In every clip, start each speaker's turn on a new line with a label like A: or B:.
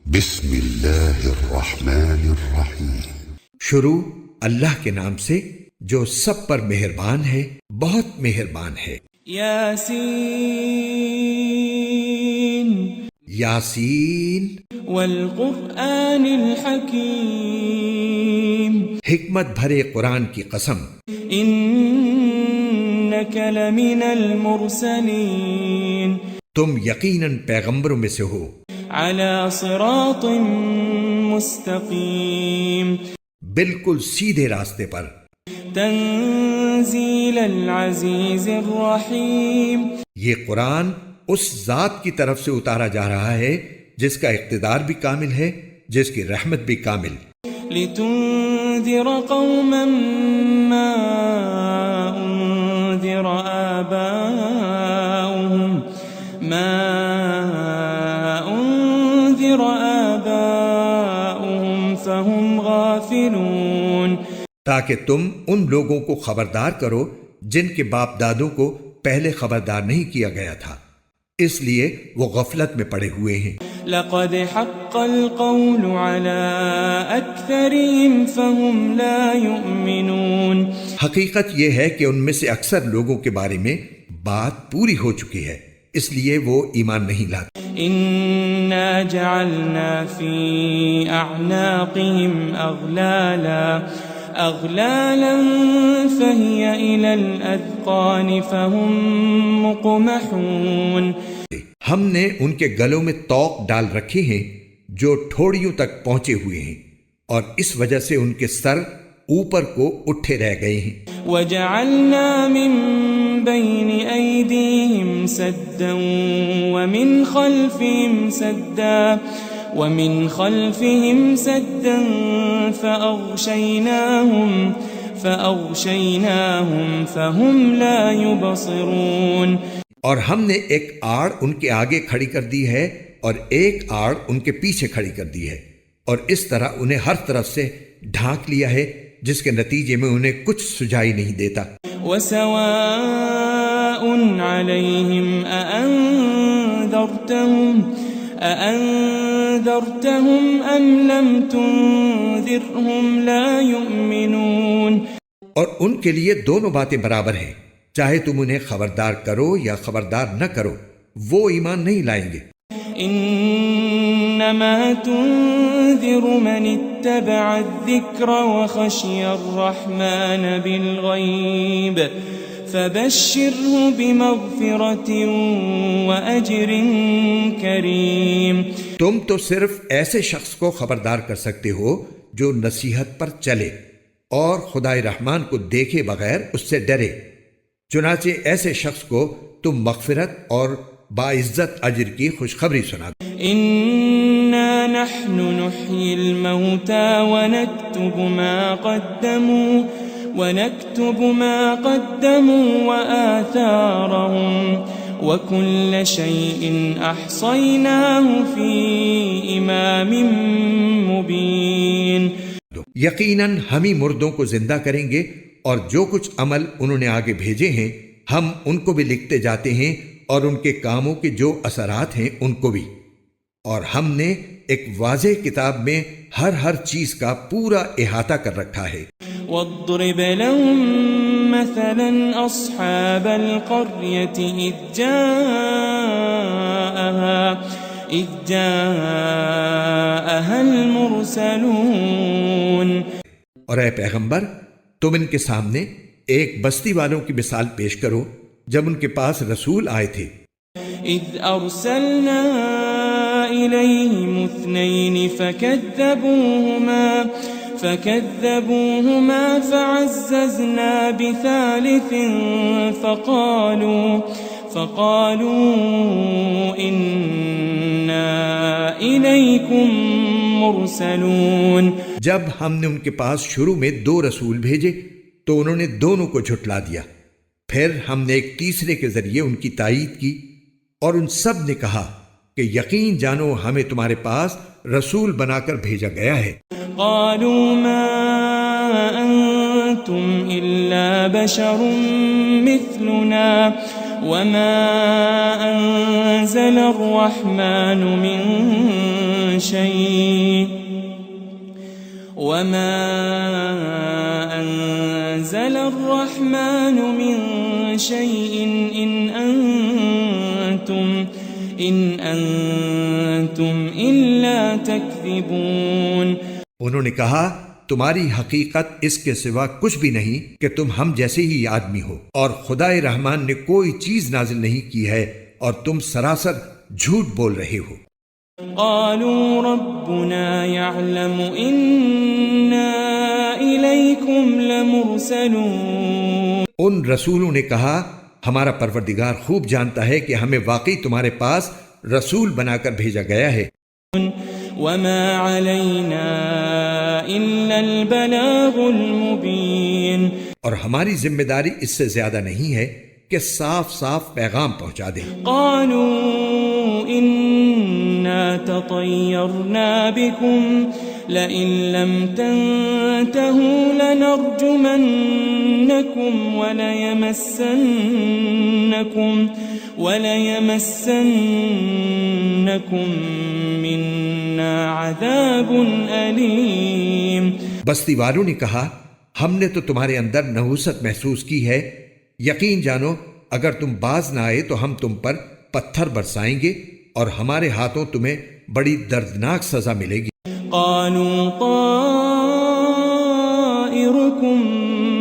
A: بسم اللہ الرحمن الرحیم۔
B: شروع اللہ کے نام سے جو سب پر مہربان ہے، بہت مہربان ہے۔
C: یاسین
B: یاسین
C: والقرآن الحکیم
B: حکمت بھرے قرآن کی قسم،
C: انک لمن المرسلین
B: تم یقیناً پیغمبروں میں سے ہو،
C: علی صراط مستقیم
B: بالکل سیدھے راستے پر۔
C: تنزیل العزیز الرحیم
B: یہ قرآن اس ذات کی طرف سے اتارا جا رہا ہے جس کا اقتدار بھی کامل ہے، جس کی رحمت بھی کامل۔
C: لتنذر قوما ما انذر آباؤهم فهم غافلون،
B: تاکہ تم ان لوگوں کو خبردار کرو جن کے باپ دادوں کو پہلے خبردار نہیں کیا گیا تھا، اس لیے وہ غفلت میں پڑے ہوئے ہیں۔
C: لقد حق القول على اکثرهم فهم لا يؤمنون،
B: حقیقت یہ ہے کہ ان میں سے اکثر لوگوں کے بارے میں بات پوری ہو چکی ہے، اس لیے وہ ایمان نہیں لاتے۔
C: انا جعلنا في اعناقهم اغلالا فهي الى الاذقان فهم مقمحون،
B: ہم نے ان کے گلوں میں طوق ڈال رکھے ہیں جو ٹھوڑیوں تک پہنچے ہوئے ہیں، اور اس وجہ سے ان کے سر اوپر کو اٹھے رہ گئے ہیں۔
C: وجعلنا من بين أيديهم سدا ومن خلفهم سدا فأغشيناهم فهم لا يبصرون،
B: اور ہم نے ایک آڑ ان کے آگے کھڑی کر دی ہے اور ایک آڑ ان کے پیچھے کھڑی کر دی ہے، اور اس طرح انہیں ہر طرف سے ڈھانک لیا ہے جس کے نتیجے میں انہیں کچھ سجائی نہیں دیتا۔
C: وسواء عليهم أأنذرتهم أم لم تنذرهم لا يؤمنون،
B: اور ان کے لیے دونوں باتیں برابر ہیں، چاہے تم انہیں خبردار کرو یا خبردار نہ کرو، وہ ایمان نہیں لائیں گے۔
C: انما تنذر من اتبع الذکر وخشی الرحمن بالغیب فبشره بمغفرة واجر کریم،
B: تم تو صرف ایسے شخص کو خبردار کر سکتے ہو جو نصیحت پر چلے اور خدائے رحمان کو دیکھے بغیر اس سے ڈرے، چنانچہ ایسے شخص کو تم مغفرت اور باعزت اجر کی خوشخبری سنا دو۔
C: انا نحن نحيي الموتى ونكتب ما قدموا وآثارهم وكل شيء احصيناه في امام مبين،
B: یقیناً ہم ہی مردوں کو زندہ کریں گے، اور جو کچھ عمل انہوں نے آگے بھیجے ہیں ہم ان کو بھی لکھتے جاتے ہیں، اور ان کے کاموں کے جو اثرات ہیں ان کو بھی، اور ہم نے ایک واضح کتاب میں ہر چیز کا پورا احاطہ کر رکھا ہے۔
C: واضرب لهم مثلا اصحاب القرية إذ جاءها المرسلون،
B: اور اے پیغمبر تم ان کے سامنے ایک بستی والوں کی مثال پیش کرو جب ان کے پاس رسول آئے تھے۔
C: اذ ارسلنا الیہم اثنین فكذبوهما فعززنا بثالث فقالوا إنا إليكم مرسلون،
B: جب ہم نے ان کے پاس شروع میں 2 رسول بھیجے تو انہوں نے دونوں کو جھٹلا دیا، پھر ہم نے ایک تیسرے کے ذریعے ان کی تائید کی، اور ان سب نے کہا کہ یقین جانو ہمیں تمہارے پاس رسول بنا کر بھیجا گیا ہے۔
C: قالوا ما أنتم إلا بشر مثلنا وما أنزل الرحمن من شيء إن أنتم إلا تكذبون.
B: انہوں نے کہا تمہاری حقیقت اس کے سوا کچھ بھی نہیں کہ تم ہم جیسے ہی آدمی ہو، اور خدائے رحمان نے کوئی چیز نازل نہیں کی ہے اور تم سراسر جھوٹ بول رہے ہو.
C: قالوا ربنا يعلم إنا إليكم لمرسلون.
B: ان رسولوں نے کہا ہمارا پروردگار خوب جانتا ہے کہ ہمیں واقعی تمہارے پاس رسول بنا کر بھیجا گیا ہے.
C: وما علينا إلا البلاغ المبين.
B: اور ہماری ذمہ داری اس سے زیادہ نہیں ہے کہ صاف صاف پیغام پہنچا دیں.
C: قالوا إنا تطيرنا بكم لئن لم تنتهوا لنرجمنكم وليمسنكم منا عذاب أليم.
B: بستی والوں نے کہا ہم نے تو تمہارے اندر نحوست محسوس کی ہے، یقین جانو اگر تم باز نہ آئے تو ہم تم پر پتھر برسائیں گے اور ہمارے ہاتھوں تمہیں بڑی دردناک سزا ملے گی.
C: قالوا طائركم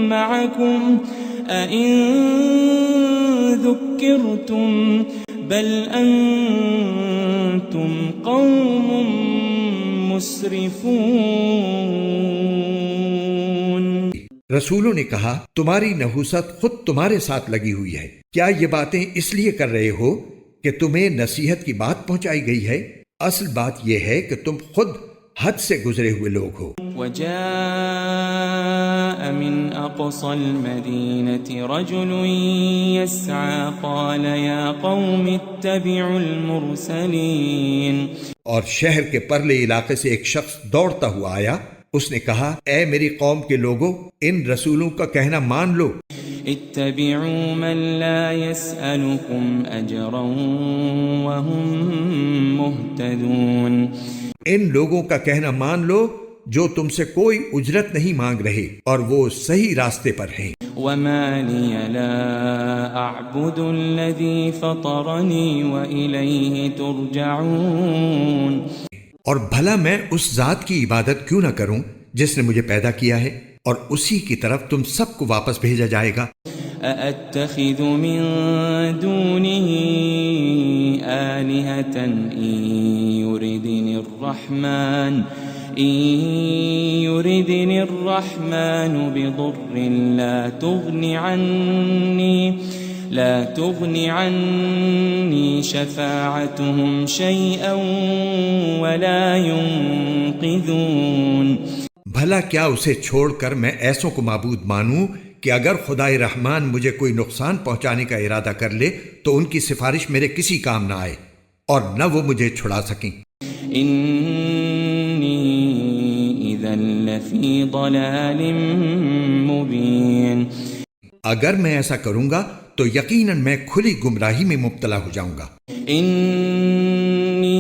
C: معكم أئن ذكرتم بل أنتم قوم مسرفون.
B: رسولوں نے کہا تمہاری نحوست خود تمہارے ساتھ لگی ہوئی ہے، کیا یہ باتیں اس لیے کر رہے ہو کہ تمہیں نصیحت کی بات پہنچائی گئی ہے؟ اصل بات یہ ہے کہ تم خود حد سے گزرے ہوئے لوگ ہو.
C: وجاء من أقصى المدينة رجل يسعى قال يا قوم اتبعوا المرسلين.
B: اور شہر کے پرلے علاقے سے ایک شخص دوڑتا ہوا آیا، اس نے کہا اے میری قوم کے لوگوں ان رسولوں کا کہنا مان لو.
C: اتبعوا من لا يسألكم أجرا وهم مهتدون.
B: ان لوگوں کا کہنا مان لو جو تم سے کوئی اجرت نہیں مانگ رہے اور وہ صحیح راستے پر ہیں.
C: وما لي لا أعبد الذي فطرني وإليه ترجعون.
B: اور بھلا میں اس ذات کی عبادت کیوں نہ کروں جس نے مجھے پیدا کیا ہے اور اسی کی طرف تم سب کو واپس بھیجا جائے گا.
C: أأتخذ من دونه آلهة إن يردني الرحمن بضر لا تغني عني شفاعتهم شيئا ولا ينقذون.
B: بھلا کیا اسے چھوڑ کر میں ایسوں کو معبود مانوں کہ اگر خدائے رحمان مجھے کوئی نقصان پہنچانے کا ارادہ کر لے تو ان کی سفارش میرے کسی کام نہ آئے اور نہ وہ مجھے چھڑا سکیں.
C: انی اذا لفی ضلال مبین.
B: اگر میں ایسا کروں گا تو یقیناً میں کھلی گمراہی میں مبتلا ہو جاؤں گا.
C: انی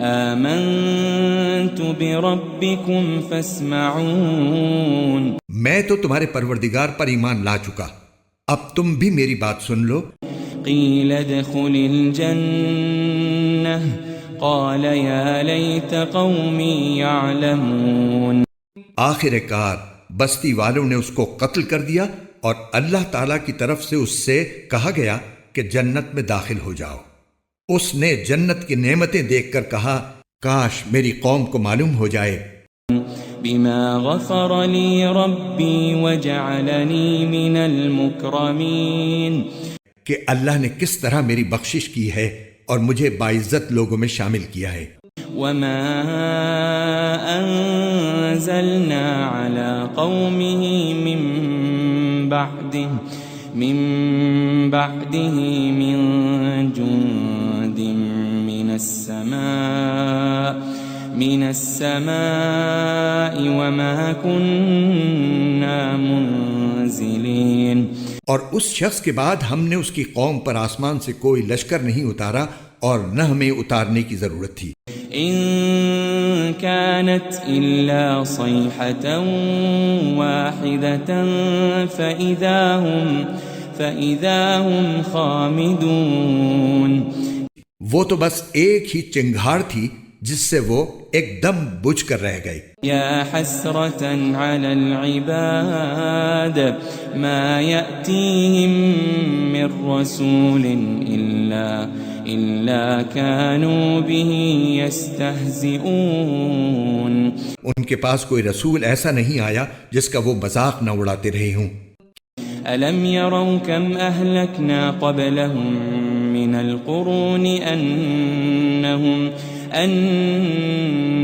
C: آمنت بربکم فاسمعون.
B: میں تو تمہارے پروردگار پر ایمان لا چکا، اب تم بھی میری بات سن لو.
C: قیل ادخل الجنہ قال یا لیت قومی یعلمون.
B: آخر کار بستی والوں نے اس کو قتل کر دیا اور اللہ تعالیٰ کی طرف سے اس سے کہا گیا کہ جنت میں داخل ہو جاؤ. اس نے جنت کی نعمتیں دیکھ کر کہا کاش میری قوم کو معلوم ہو جائے.
C: بما غفر لی ربی وجعلنی من المکرمین.
B: کہ اللہ نے کس طرح میری بخشش کی ہے اور مجھے باعزت لوگوں میں شامل کیا ہے.
C: وما انزلنا على قومه من بعده من جند من السماء وما كنا منزلين.
B: اور اس شخص کے بعد ہم نے اس کی قوم پر آسمان سے کوئی لشکر نہیں اتارا اور نہ ہمیں اتارنے کی ضرورت تھی۔
C: إن كانت إلا صيحة واحدة فإذا هم خامدون۔
B: وہ تو بس ایک ہی چنگھاڑ تھی جس سے وہ ایک دم بجھ کر رہ گئے۔
C: يا حسرة على العباد ما يأتيهم من رسول إلا كانوا به يستهزئون۔
B: ان کے پاس کوئی رسول ایسا نہیں آیا جس کا وہ مذاق نہ اڑاتے رہے ہوں۔
C: ألم يروا كم أهلكنا قبلهم من القرون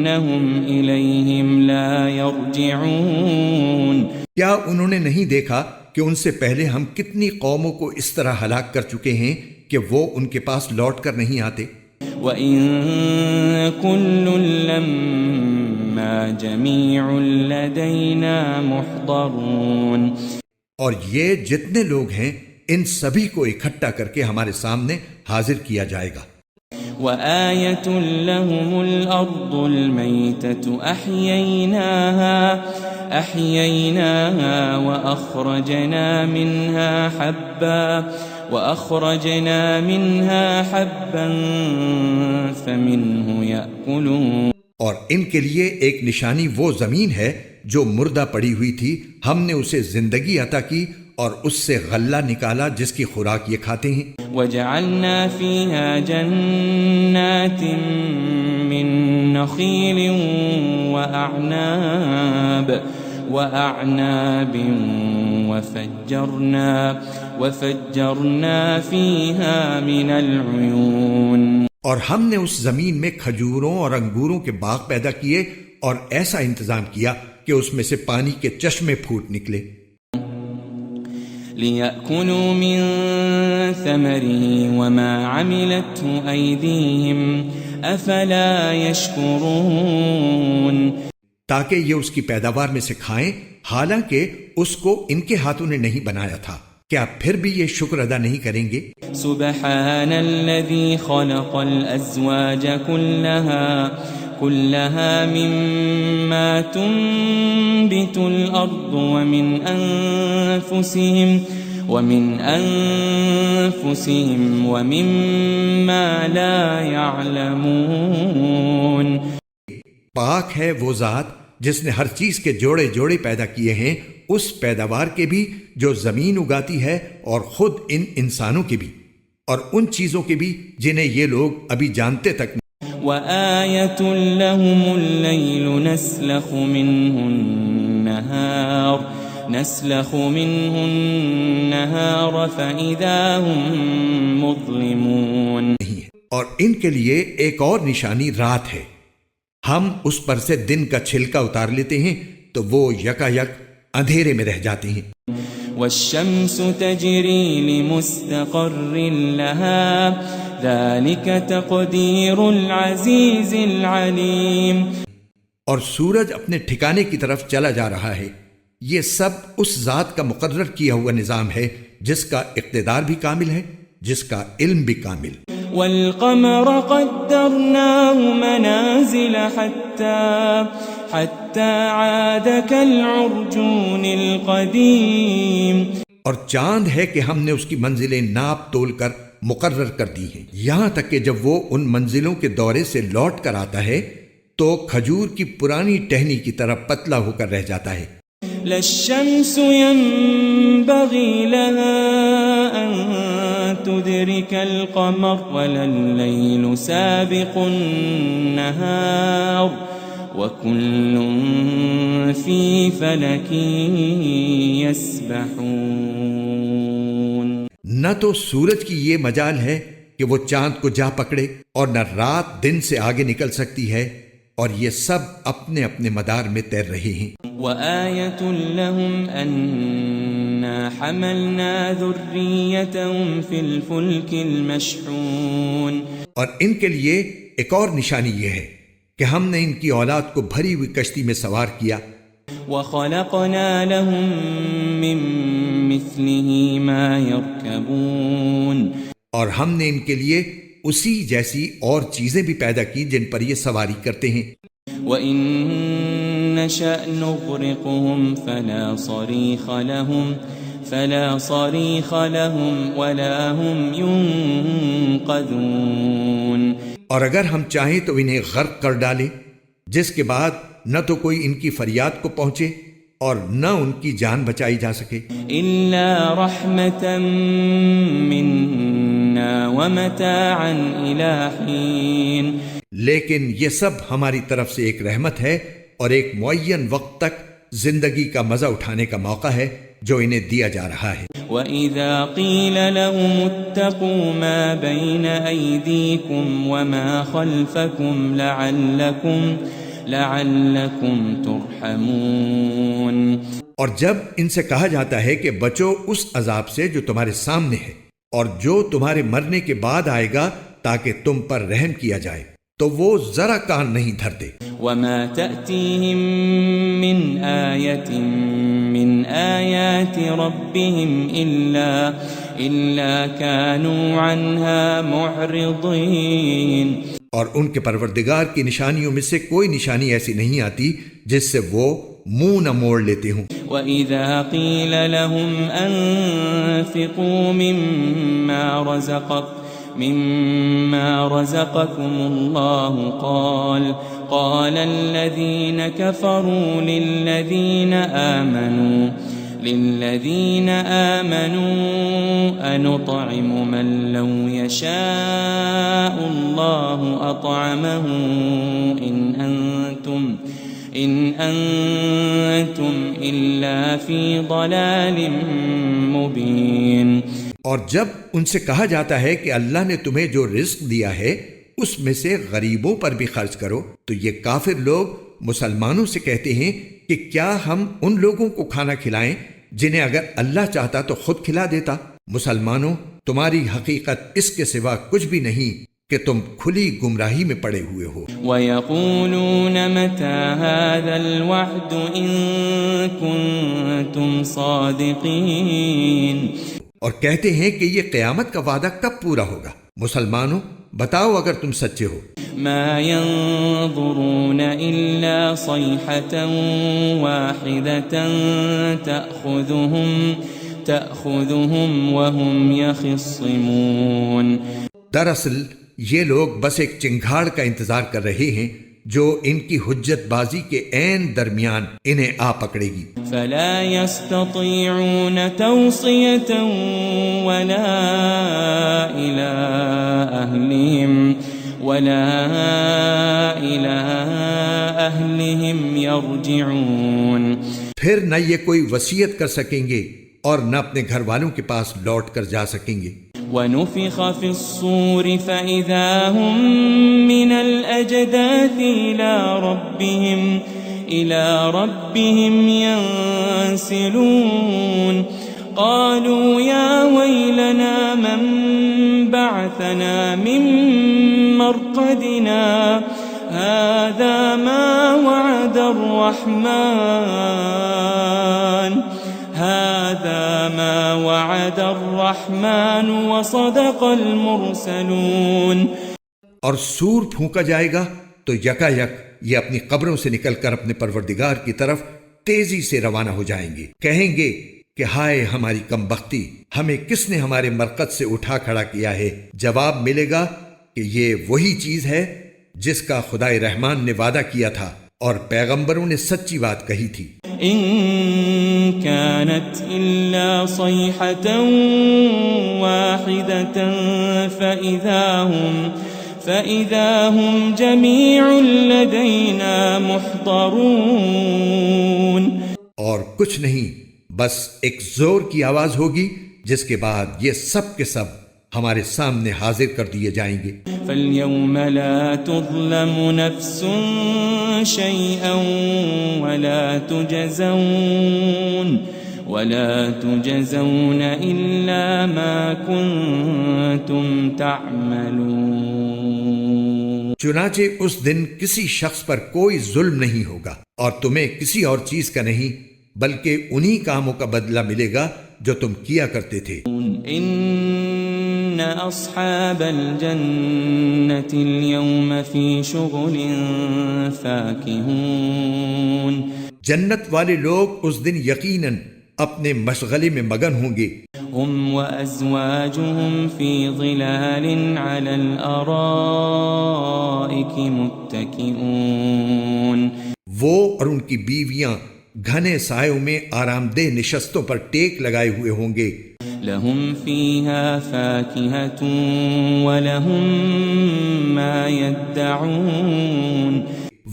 C: أنهم إليهم لا يرجعون۔
B: کیا انہوں نے نہیں دیکھا کہ ان سے پہلے ہم کتنی قوموں کو اس طرح ہلاک کر چکے ہیں کہ وہ ان کے پاس لوٹ کر نہیں آتے؟
C: وَإِن كُلٌّ لَمَّا جَمِيعٌ لَدَيْنَا مُحْضَرُونَ۔
B: اور یہ جتنے لوگ ہیں ان سبھی کو اکٹھا کر کے ہمارے سامنے حاضر کیا جائے گا۔
C: وَآيَةٌ لَهُمُ الْأَرْضُ الْمَيْتَةُ أَحْيَيْنَاهَا وَأَخْرَجْنَا مِنْهَا حَبًّا فَمِنْهُ يَأْكُلُونَ۔
B: اور ان کے لیے ایک نشانی وہ زمین ہے جو مردہ پڑی ہوئی تھی، ہم نے اسے زندگی عطا کی اور اس سے غلہ نکالا جس کی خوراک یہ کھاتے ہیں۔
C: وَجَعَلْنَا فِيهَا جَنَّاتٍ مِّن نَخِيلٍ وَأَعْنَابٍ وَفَجَّرْنَا فِيهَا مِنَ الْعُيُونِ۔
B: اور ہم نے اس زمین میں کھجوروں اور انگوروں کے باغ پیدا کیے اور ایسا انتظام کیا کہ اس میں سے پانی کے چشمے پھوٹ نکلے۔
C: لِيَأْكُلُوا مِن ثَمَرِهِ وَمَا عَمِلَتْهُ أَيْدِيهِمْ أَفَلَا يَشْكُرُونَ۔
B: تاکہ یہ اس کی پیداوار میں سے کھائیں، حالانکہ اس کو ان کے ہاتھوں نے نہیں بنایا تھا، کیا پھر بھی یہ شکر ادا نہیں کریں گے؟
C: سبحان الذي خلق الأزواج كلها مما تنبت الأرض ومن أنفسهم ومما لا يعلمون۔
B: پاک ہے وہ ذات جس نے ہر چیز کے جوڑے جوڑے پیدا کیے ہیں، اس پیداوار کے بھی جو زمین اگاتی ہے اور خود ان انسانوں کے بھی، اور ان چیزوں کے بھی جنہیں یہ لوگ ابھی جانتے تک نہیں۔
C: وَآيَةٌ لَهُمُ اللَّيْلُ نَسْلَخُ مِنْهُ النَّهَارَ فَإِذَا هُمْ مُظْلِمُونَ۔
B: اور ان کے لیے ایک اور نشانی رات ہے، ہم اس پر سے دن کا چھلکا اتار لیتے ہیں تو وہ یکا یک اندھیرے میں رہ جاتے ہیں۔
C: وَالشَّمْسُ تَجْرِي لِمُسْتَقَرٍّ لَهَا ذَلِكَ تَقْدِيرُ الْعَزِيزِ الْعَلِيمِ۔
B: اور سورج اپنے ٹھکانے کی طرف چلا جا رہا ہے، یہ سب اس ذات کا مقرر کیا ہوا نظام ہے جس کا اقتدار بھی کامل ہے، جس کا علم بھی کامل۔
C: وَالْقَمَرَ قَدَّرْنَاهُ مَنَازِلَ حَتَّى عَادَ كَالْعُرْجُونِ الْقَدِيمِ۔
B: اور چاند ہے کہ ہم نے اس کی منزلیں ناپ تول کر مقرر کر دی ہیں، یہاں تک کہ جب وہ ان منزلوں کے دورے سے لوٹ کر آتا ہے تو کھجور کی پرانی ٹہنی کی طرح پتلا ہو کر رہ جاتا ہے۔
C: لا الشمس ينبغي لها أن تدرك القمر ولا الليل سابق النهار وكل في فلك يسبحون۔
B: نہ تو سورج کی یہ مجال ہے کہ وہ چاند کو جا پکڑے اور نہ رات دن سے آگے نکل سکتی ہے، اور یہ سب اپنے اپنے مدار میں تیر رہے ہیں۔
C: وَآيَةٌ لَهُمْ أَنَّا حَمَلْنَا ذُرِّيَّتَهُمْ فِي الْفُلْكِ الْمَشْحُونِ۔
B: اور ان کے لیے ایک اور نشانی یہ ہے کہ ہم نے ان کی اولاد کو بھری ہوئی کشتی میں سوار کیا۔
C: وَخَلَقْنَا لَهُم مِّن لمثله ما يركبون
B: اور ہم نے ان کے لیے اسی جیسی اور چیزیں بھی پیدا کی جن پر یہ سواری کرتے ہیں.
C: وَإِن نَّشَأْ نُغْرِقْهُمْ فَلَا صَرِيخَ لَهُمْ وَلَا هُمْ يُنقَذُونَ. اور
B: اگر ہم چاہیں تو انہیں غرق کر ڈالیں، جس کے بعد نہ تو کوئی ان کی فریاد کو پہنچے اور نہ ان کی جان بچائی جا سکے.
C: إِلَّا رَحْمَةً مِّنَّا وَمَتَاعًا إِلَىٰ حِينٍ.
B: لیکن یہ سب ہماری طرف سے ایک رحمت ہے اور ایک معین وقت تک زندگی کا مزہ اٹھانے کا موقع ہے جو انہیں دیا جا رہا ہے.
C: وَإِذَا قِيلَ لَهُمُ اتَّقُوا مَا بَيْنَ أَيْدِيكُمْ وَمَا خَلْفَكُمْ لَعَلَّكُمْ تُرْحَمُونَ.
B: اور جب ان سے کہا جاتا ہے کہ بچو اس عذاب سے جو تمہارے سامنے ہے اور جو تمہارے مرنے کے بعد آئے گا تاکہ تم پر رحم کیا جائے، تو وہ ذرا کان نہیں دھرتے.
C: وَمَا تَأْتِيهِم مِّنْ آيَةٍ مِّنْ آيَاتِ رَبِّهِمْ إِلَّا كَانُوا عَنْهَا مُعْرِضِينَ.
B: اور ان کے پروردگار کی نشانیوں میں سے کوئی نشانی ایسی نہیں آتی جس سے وہ منہ نہ موڑ لیتے ہوں.
C: وَإِذَا قِيلَ لَهُمْ أَنفِقُوا مِمَّا رَزَقَكُمُ اللَّهُ قَالَ الَّذِينَ كَفَرُوا لِلَّذِينَ آمَنُوا أَنُطْعِمُ مَن لَّوْ يَشَاءُ اللَّهُ أَطْعَمَهُ إِنْ أَنْتُمْ إِلَّا فِي ضَلَالٍ مُّبِينٍ.
B: اور جب ان سے کہا جاتا ہے کہ اللہ نے تمہیں جو رزق دیا ہے اس میں سے غریبوں پر بھی خرچ کرو، تو یہ کافر لوگ مسلمانوں سے کہتے ہیں کہ کیا ہم ان لوگوں کو کھانا کھلائیں جنہیں اگر اللہ چاہتا تو خود کھلا دیتا. مسلمانوں، تمہاری حقیقت اس کے سوا کچھ بھی نہیں کہ تم کھلی گمراہی میں پڑے ہوئے ہو.
C: وَيَقُولُونَ مَتَى هَذَا الْوَعْدُ إِن كُنتُمْ صَادِقِينَ.
B: اور کہتے ہیں کہ یہ قیامت کا وعدہ کب پورا ہوگا. مسلمانوں، بتاؤ اگر تم سچے ہو.
C: مَا يَنظُرُونَ إِلَّا صَيْحَةً وَاحِدَةً تَأْخُذُهُمْ وَهُمْ يَخِصِّمُونَ.
B: دراصل یہ لوگ بس ایک چنگھاڑ کا انتظار کر رہے ہیں جو ان کی حجت بازی کے عین درمیان انہیں آ پکڑے گی.
C: فَلَا يَسْتَطِيعُونَ تَوْصِيَةً وَلَا إِلَىٰ أَهْلِهِمْ يَرْجِعُونَ.
B: پھر نہ یہ کوئی وصیت کر سکیں گے اور نہ اپنے گھر والوں کے پاس لوٹ کر جا سکیں گے.
C: وَنُفِخَ فِي الصُّورِ فَإِذَا هُم مِّنَ الْأَجْدَاثِ إِلَىٰ رَبِّهِمْ يَنسِلُونَ. قَالُوا يَا وَيْلَنَا مَن بَعَثَنَا مِن مَّرْقَدِنَا هَٰذَا مَا وَعَدَ الرَّحْمَٰنُ وَصَدَقَ الْمُرْسَلُونَ.
B: اور سور پھونکا جائے گا تو یکا یک یہ اپنی قبروں سے نکل کر اپنے پروردگار کی طرف تیزی سے روانہ ہو جائیں گے. کہیں گے کہ ہائے ہماری کم بختی، ہمیں کس نے ہمارے مرقد سے اٹھا کھڑا کیا ہے. جواب ملے گا کہ یہ وہی چیز ہے جس کا خدائے رحمان نے وعدہ کیا تھا اور پیغمبروں نے سچی بات کہی تھی.
C: إن كانت إلا صيحة واحدة فإذا هم جميع لدينا محضرون.
B: اور کچھ نہیں، بس ایک زور کی آواز ہوگی جس کے بعد یہ سب کے سب ہمارے سامنے حاضر کر دیے جائیں گے.
C: فَالْيَوْمَ لَا تُظْلَمُ نَفْسٌ شَيْئًا وَلَا تُجْزَوْنَ إِلَّا مَا كُنتُمْ تَعْمَلُونَ.
B: چنانچہ اس دن کسی شخص پر کوئی ظلم نہیں ہوگا اور تمہیں کسی اور چیز کا نہیں، بلکہ انہی کاموں کا بدلہ ملے گا جو تم کیا کرتے تھے۔
C: إن أصحاب الجنة اليوم في شغل فاكهون
B: جنت والے لوگ اس دن یقیناً اپنے مشغلے میں مگن ہوں گے۔
C: هم وأزواجهم في ظلال على الأرائك متكئون
B: وہ اور ان کی بیویاں گھنے سایوں میں آرام دہ نشستوں پر ٹیک لگائے ہوئے ہوں گے۔
C: لهم فيها فاكهة ولهم ما يدعون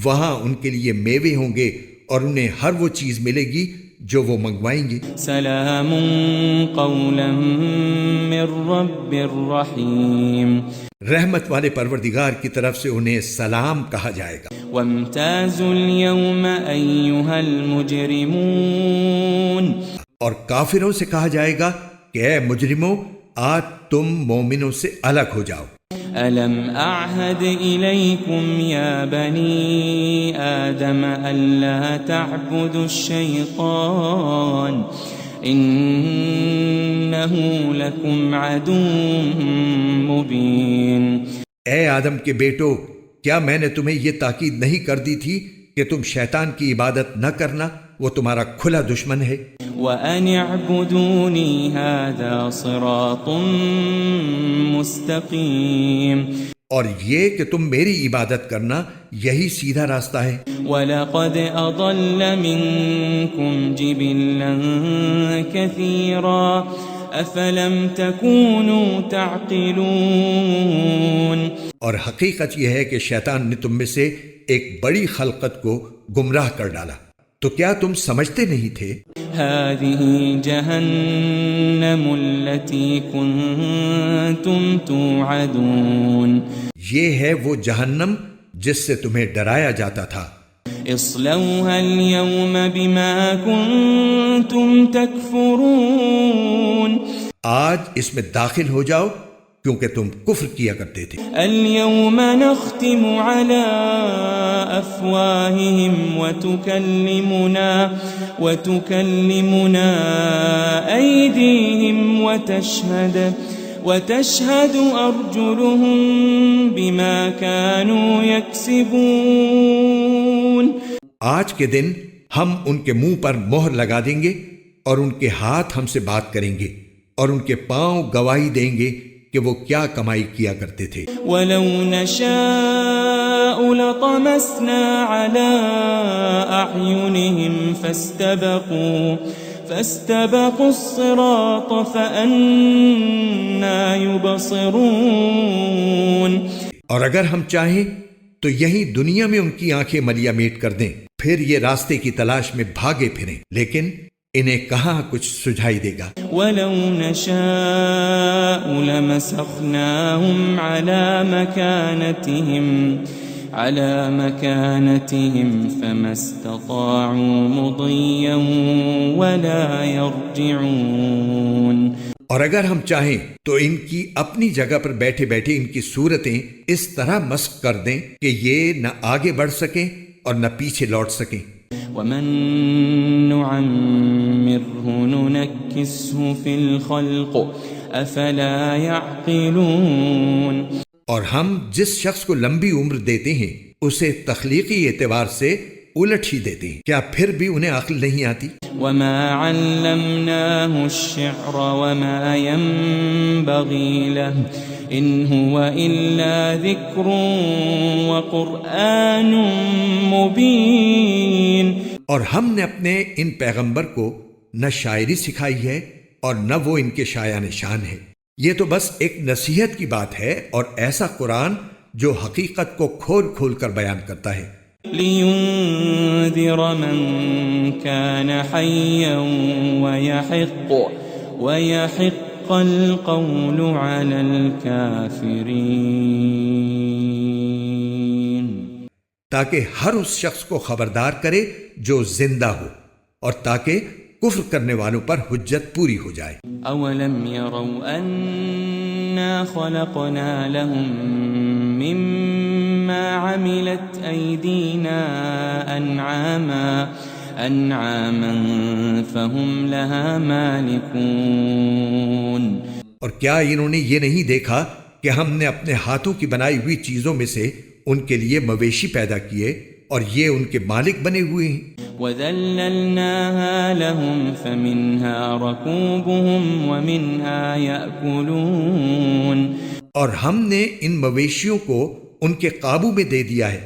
B: وہاں ان کے لیے میوے ہوں گے اور انہیں ہر وہ چیز ملے گی جو وہ منگوائیں گے۔
C: سلام قولا من رب رحیم
B: رحمت والے پروردگار کی طرف سے انہیں سلام کہا جائے گا۔
C: وامتازوا اليوم أيها المجرمون
B: اور کافروں سے کہا جائے گا کہ اے مجرموں، آج تم مومنوں سے الگ ہو جاؤ۔
C: ألم أعهد إليكم يا بني آدم ألا تعبدوا الشيطان إنه لكم عدو مبين
B: اے آدم کے بیٹو، کیا میں نے تمہیں یہ تاکید نہیں کر دی تھی کہ تم شیطان کی عبادت نہ کرنا، وہ تمہارا کھلا دشمن ہے۔
C: وَأَنِ اعْبُدُونِي هَذَا صِرَاطٌ مُسْتَقِيمٌ
B: اور یہ کہ تم میری عبادت کرنا، یہی سیدھا راستہ ہے۔
C: وَلَقَدْ أَضَلَّ مِنْكُمْ جِبِلًّا كَثِيرًا أَفَلَمْ تَكُونُوا تَعْقِلُونَ
B: اور حقیقت یہ ہے کہ شیطان نے تم میں سے ایک بڑی خلقت کو گمراہ کر ڈالا، تو کیا تم سمجھتے نہیں تھے؟
C: هذه جهنم التي كنتم توعدون
B: یہ ہے وہ جہنم جس سے تمہیں ڈرایا جاتا تھا۔
C: اصلوها اليوم بما كنتم تكفرون
B: آج اس میں داخل ہو جاؤ کیونکہ تم کفر کیا کرتے تھے۔
C: اليوم نختم على أفواههم وتكلمنا أيديهم وتشهد أرجلهم بما كانوا يكسبون
B: آج کے دن ہم ان کے منہ پر مہر لگا دیں گے اور ان کے ہاتھ ہم سے بات کریں گے اور ان کے پاؤں گواہی دیں گے کہ وہ کیا کمائی کیا کرتے تھے۔
C: وَلَوْ نَشَاءُ لَطَمَسْنَا عَلَىٰ أَعْيُنِهِمْ فَاسْتَبَقُوا الصِّرَاطَ فَأَنَّىٰ يُبْصِرُونَ
B: اور اگر ہم چاہیں تو یہی دنیا میں ان کی آنکھیں ملیا میٹ کر دیں، پھر یہ راستے کی تلاش میں بھاگے پھریں، لیکن انہیں کہاں کچھ سجھائی دے گا۔
C: وَلَوْ نَشَاءُ لَمَسَخْنَاهُمْ عَلَى مَكَانَتِهِمْ فَمَا اسْتَطَاعُوا مُضِيًّا وَلَا يَرْجِعُونَ
B: اور اگر ہم چاہیں تو ان کی اپنی جگہ پر بیٹھے بیٹھے ان کی صورتیں اس طرح مسخ کر دیں کہ یہ نہ آگے بڑھ سکیں اور نہ پیچھے لوٹ سکیں۔
C: وَمَن نُعَمِّرْهُ نُنَكِّسْهُ فِي الْخَلْقِ أَفَلَا يَعْقِلُونَ
B: اور ہم جس شخص کو لمبی عمر دیتے ہیں اسے تخلیقی اعتبار سے الٹ ہی دیتے ہیں، کیا پھر بھی انہیں عقل نہیں آتی؟
C: وَمَا عَلَّمْنَاهُ الشِّعْرَ وَمَا يَنبَغِي لَهُ إِنْ هُوَ إِلَّا ذِكْرٌ وَقُرْآنٌ مُبِينٌ
B: اور ہم نے اپنے ان پیغمبر کو نہ شاعری سکھائی ہے اور نہ وہ ان کے شایان شان ہے، یہ تو بس ایک نصیحت کی بات ہے اور ایسا قرآن جو حقیقت کو کھول کھول کر بیان کرتا ہے۔
C: لِيُنذِرَ مَن كَانَ حَيًّا وَيَحِقَّ الْقَوْلُ عَلَى الْكَافِرِينَ
B: تاکہ ہر اس شخص کو خبردار کرے جو زندہ ہو اور تاکہ کفر کرنے والوں پر حجت پوری ہو جائے۔
C: اولم يروا انا خلقنا لهم مما عملت ايدينا أنعاما فهم لها مالكون
B: اور کیا انہوں نے یہ نہیں دیکھا کہ ہم نے اپنے ہاتھوں کی بنائی ہوئی چیزوں میں سے ان کے لیے مویشی پیدا کیے اور یہ ان کے مالک بنے ہوئے ہیں؟
C: وَذَلَّلْنَاهَا لَهُمْ فَمِنْهَا رَكُوبُهُمْ وَمِنْهَا يَأْكُلُونَ
B: اور ہم نے ان مویشیوں کو ان کے قابو میں دے دیا ہے،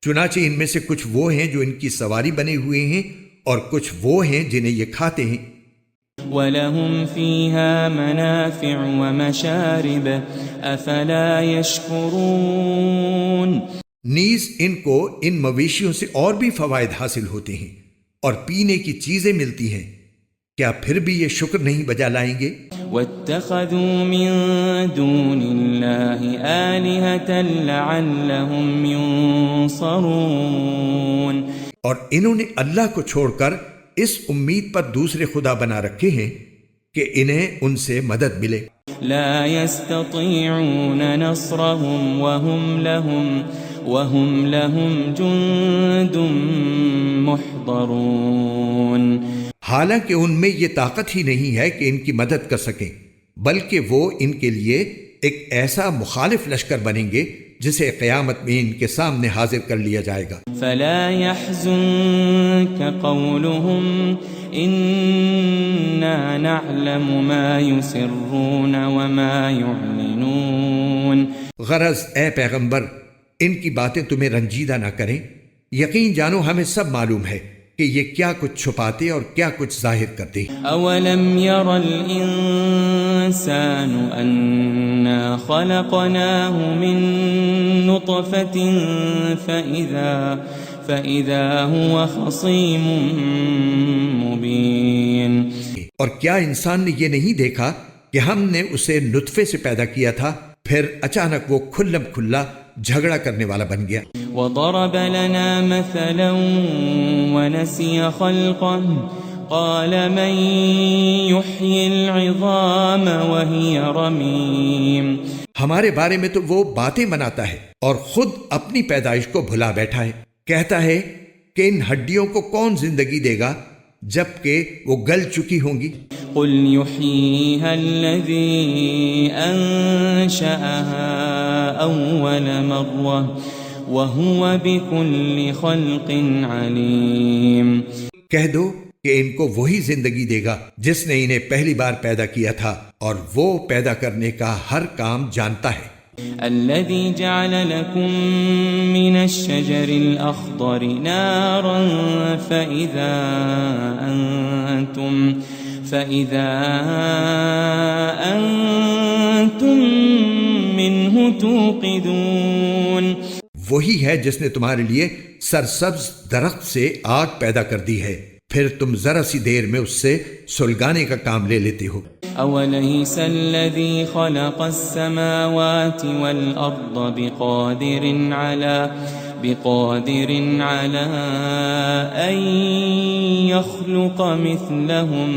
B: چنانچہ ان میں سے کچھ وہ ہیں جو ان کی سواری بنے ہوئے ہیں اور کچھ وہ ہیں جنہیں یہ کھاتے ہیں۔
C: وَلَهُمْ فِيهَا مَنَافِعُ وَمَشَارِبُ أَفَلَا يَشْكُرُونَ
B: نیز ان کو ان مویشیوں سے اور بھی فوائد حاصل ہوتے ہیں اور پینے کی چیزیں ملتی ہیں، کیا پھر بھی یہ شکر نہیں بجا لائیں گے؟
C: وَاتَّخَذُوا مِن دُونِ اللَّهِ آلِهَةً لَعَلَّهُمْ يُنصَرُونَ
B: اور انہوں نے اللہ کو چھوڑ کر اس امید پر دوسرے خدا بنا رکھے ہیں کہ انہیں ان سے مدد ملے۔
C: لا يستطيعون نصرهم وهم لهم جند محضرون
B: حالانکہ ان میں یہ طاقت ہی نہیں ہے کہ ان کی مدد کر سکیں، بلکہ وہ ان کے لیے ایک ایسا مخالف لشکر بنیں گے جسے قیامت میں ان کے سامنے حاضر کر لیا جائے گا۔
C: فلا يحزنك قولهم إنا نعلم ما يسرون وما يعلنون
B: غرض اے پیغمبر ان کی باتیں تمہیں رنجیدہ نہ کریں، یقین جانو ہمیں سب معلوم ہے کہ یہ کیا کچھ چھپاتے اور کیا کچھ ظاہر کرتے۔
C: اولم ير الانسان انا خلقناه من نطفة فاذا هو خصيم مبين
B: اور کیا انسان نے یہ نہیں دیکھا کہ ہم نے اسے نطفے سے پیدا کیا تھا، پھر اچانک وہ کھلم کھلا جھگڑا کرنے والا بن گیا۔
C: وضرب لنا مثلا ونسي خلقه قال من يحيي العظام وهي رميم
B: ہمارے بارے میں تو وہ باتیں بناتا ہے اور خود اپنی پیدائش کو بھلا بیٹھا ہے، کہتا ہے کہ ان ہڈیوں کو کون زندگی دے گا جبکہ وہ گل چکی ہوں گی۔
C: قل يحييها الذي أنشأها أول مرة وهو بكل خلق عليم
B: کہہ دو کہ ان کو وہی زندگی دے گا جس نے انہیں پہلی بار پیدا کیا تھا اور وہ پیدا کرنے کا ہر کام جانتا ہے۔
C: الذي جعل لكم من الشجر الأخضر نارا فإذا أنتم منه توقدون
B: وہی ہے جس نے تمہارے لیے سرسبز درخت سے آگ پیدا کر دی ہے، پھر تم ذرا سی دیر میں اس سے سلگانے کا کام لے لیتے ہو۔
C: أوليس الذي خلق السماوات والأرض بقادر على أن يخلق مثلهم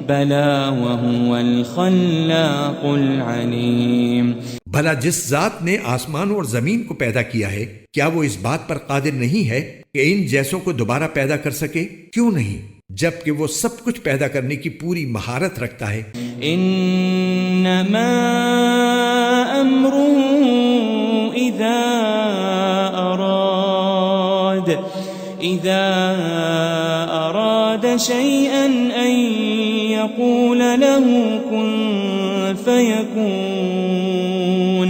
C: بلى وهو الخلاق العليم
B: بھلا جس ذات نے آسمان اور زمین کو پیدا کیا ہے کیا وہ اس بات پر قادر نہیں ہے کہ ان جیسوں کو دوبارہ پیدا کر سکے؟ کیوں نہیں، جبکہ وہ سب کچھ پیدا کرنے کی پوری مہارت رکھتا ہے۔
C: انما امره اذا اراد شيئا ان يقول له كن فيكون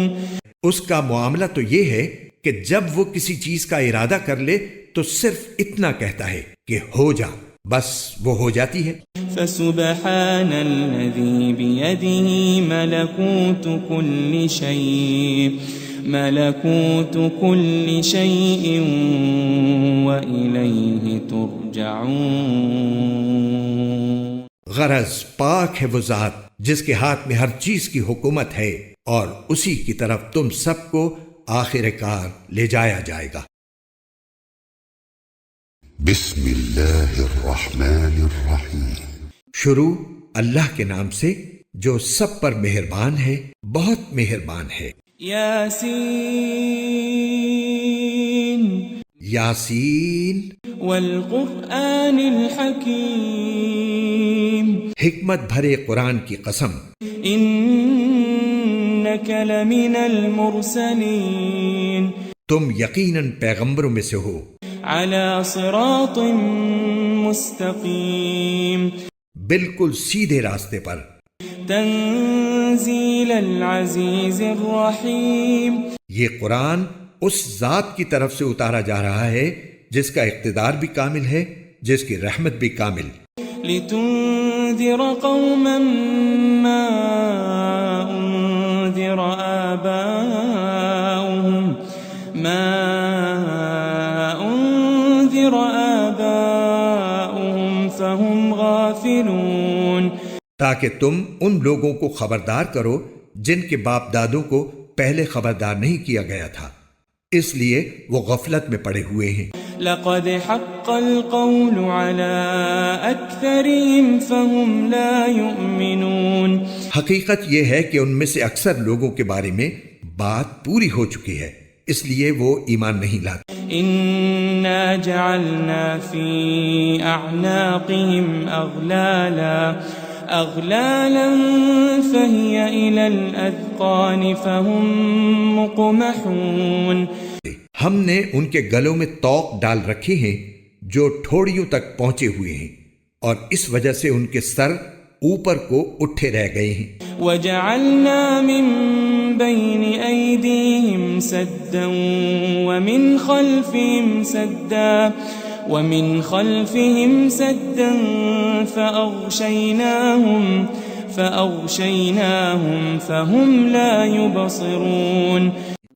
B: اس کا معاملہ تو یہ ہے کہ جب وہ کسی چیز کا ارادہ کر لے تو صرف اتنا کہتا ہے کہ ہو جا، بس وہ ہو جاتی ہے۔
C: فسبحان الذي بيده ملكوت كل شيء وإليه ترجعون
B: غرض پاک ہے وہ ذات جس کے ہاتھ میں ہر چیز کی حکومت ہے اور اسی کی طرف تم سب کو آخر کار لے جایا جائے گا۔
A: بسم اللہ الرحمن الرحیم،
B: شروع اللہ کے نام سے جو سب پر مہربان ہے، بہت مہربان ہے۔
C: یاسین
B: یاسین
C: والقرآن الحکیم
B: حکمت بھرے قرآن کی قسم
C: انک لمن المرسلین
B: تم یقیناً پیغمبروں میں سے ہو
C: علی صراط مستقیم
B: بالکل سیدھے راستے پر
C: تنزیل العزیز الرحیم
B: یہ قرآن اس ذات کی طرف سے اتارا جا رہا ہے جس کا اقتدار بھی کامل ہے، جس کی رحمت بھی کامل.
C: لتنذر قوما ما انذر آباؤهم فهم غافلون
B: تاکہ تم ان لوگوں کو خبردار کرو جن کے باپ دادوں کو پہلے خبردار نہیں کیا گیا تھا، اس لیے وہ غفلت میں پڑے ہوئے ہیں.
C: لقد حق القول على اکثرهم فهم لا يؤمنون
B: حقیقت یہ ہے کہ ان میں سے اکثر لوگوں کے بارے میں بات پوری ہو چکی ہے، اس لیے وہ ایمان نہیں لاتے.
C: انا جعلنا في اعناقهم اغلالا فهي الى الاذقان فهم مقمحون
B: ہم نے ان کے گلوں میں طوق ڈال رکھے ہیں جو ٹھوڑیوں تک پہنچے ہوئے ہیں، اور اس وجہ سے ان کے سر اوپر کو اٹھے رہ گئے ہیں.
C: وجعلنا من بين ايديهم سدا ومن خلفهم سدا فأغشيناهم فهم لا يبصرون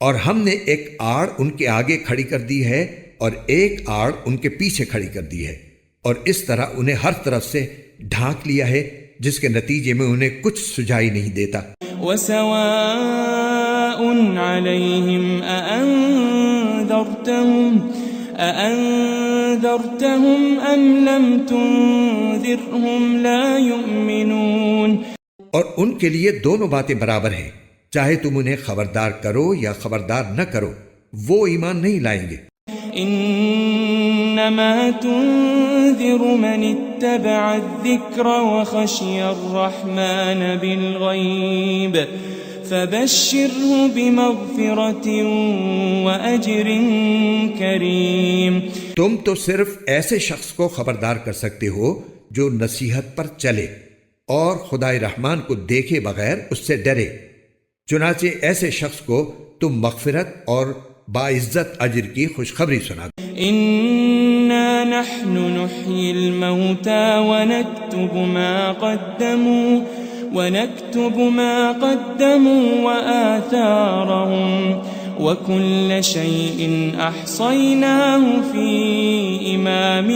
B: اور ہم نے ایک آڑ ان کے آگے کھڑی کر دی ہے اور ایک آڑ ان کے پیچھے کھڑی کر دی ہے، اور اس طرح انہیں ہر طرف سے ڈھانک لیا ہے جس کے نتیجے میں انہیں کچھ سجائی نہیں دیتا.
C: وسواء عليهم أأنذرتهم أم لم تنذرهم لا يؤمنون
B: اور ان کے لیے دونوں باتیں برابر ہیں، چاہے تم انہیں خبردار کرو یا خبردار نہ کرو، وہ ایمان نہیں لائیں گے.
C: انما تنذر من اتبع الذکر وخشی الرحمن بالغیب فبشره بمغفرة وأجر کریم.
B: تم تو صرف ایسے شخص کو خبردار کر سکتے ہو جو نصیحت پر چلے اور خدائے رحمان کو دیکھے بغیر اس سے ڈرے، چنانچہ ایسے شخص کو تم مغفرت اور باعزت اجر کی خوشخبری سنا.
C: انا نحن نحيي الموتى ونكتب ما قدموا وآثارهم وكل شيء أحصيناه في إمام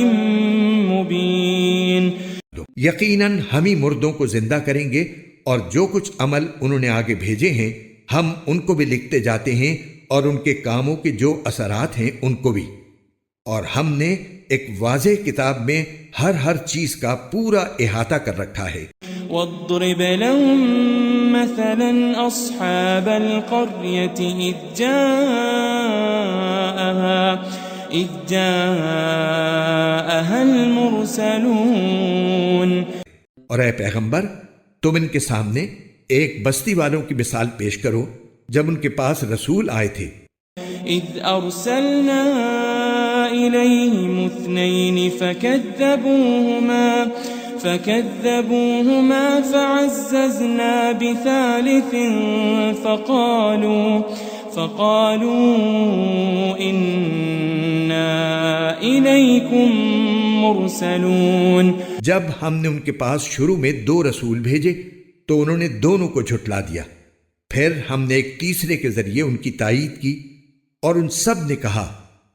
C: مبين.
B: یقیناً ہم ہی مردوں کو زندہ کریں گے، اور جو کچھ عمل انہوں نے آگے بھیجے ہیں ہم ان کو بھی لکھتے جاتے ہیں، اور ان کے کاموں کے جو اثرات ہیں ان کو بھی، اور ہم نے ایک واضح کتاب میں ہر چیز کا پورا احاطہ کر رکھا ہے.
C: واضرب لهم مثلا أصحاب القرية إذ جاءها المرسلون.
B: اور اے پیغمبر تم ان کے سامنے ایک بستی والوں کی مثال پیش کرو جب ان کے پاس رسول آئے تھے.
C: اذ ارسلنا الیہم اثنین فکذبوہما فعززنا بثالث فقالوا انا الیکم مرسلون.
B: جب ہم نے ان کے پاس شروع میں 2 رسول بھیجے تو انہوں نے دونوں کو جھٹلا دیا، پھر ہم نے ایک تیسرے کے ذریعے ان کی تائید کی، اور ان سب نے کہا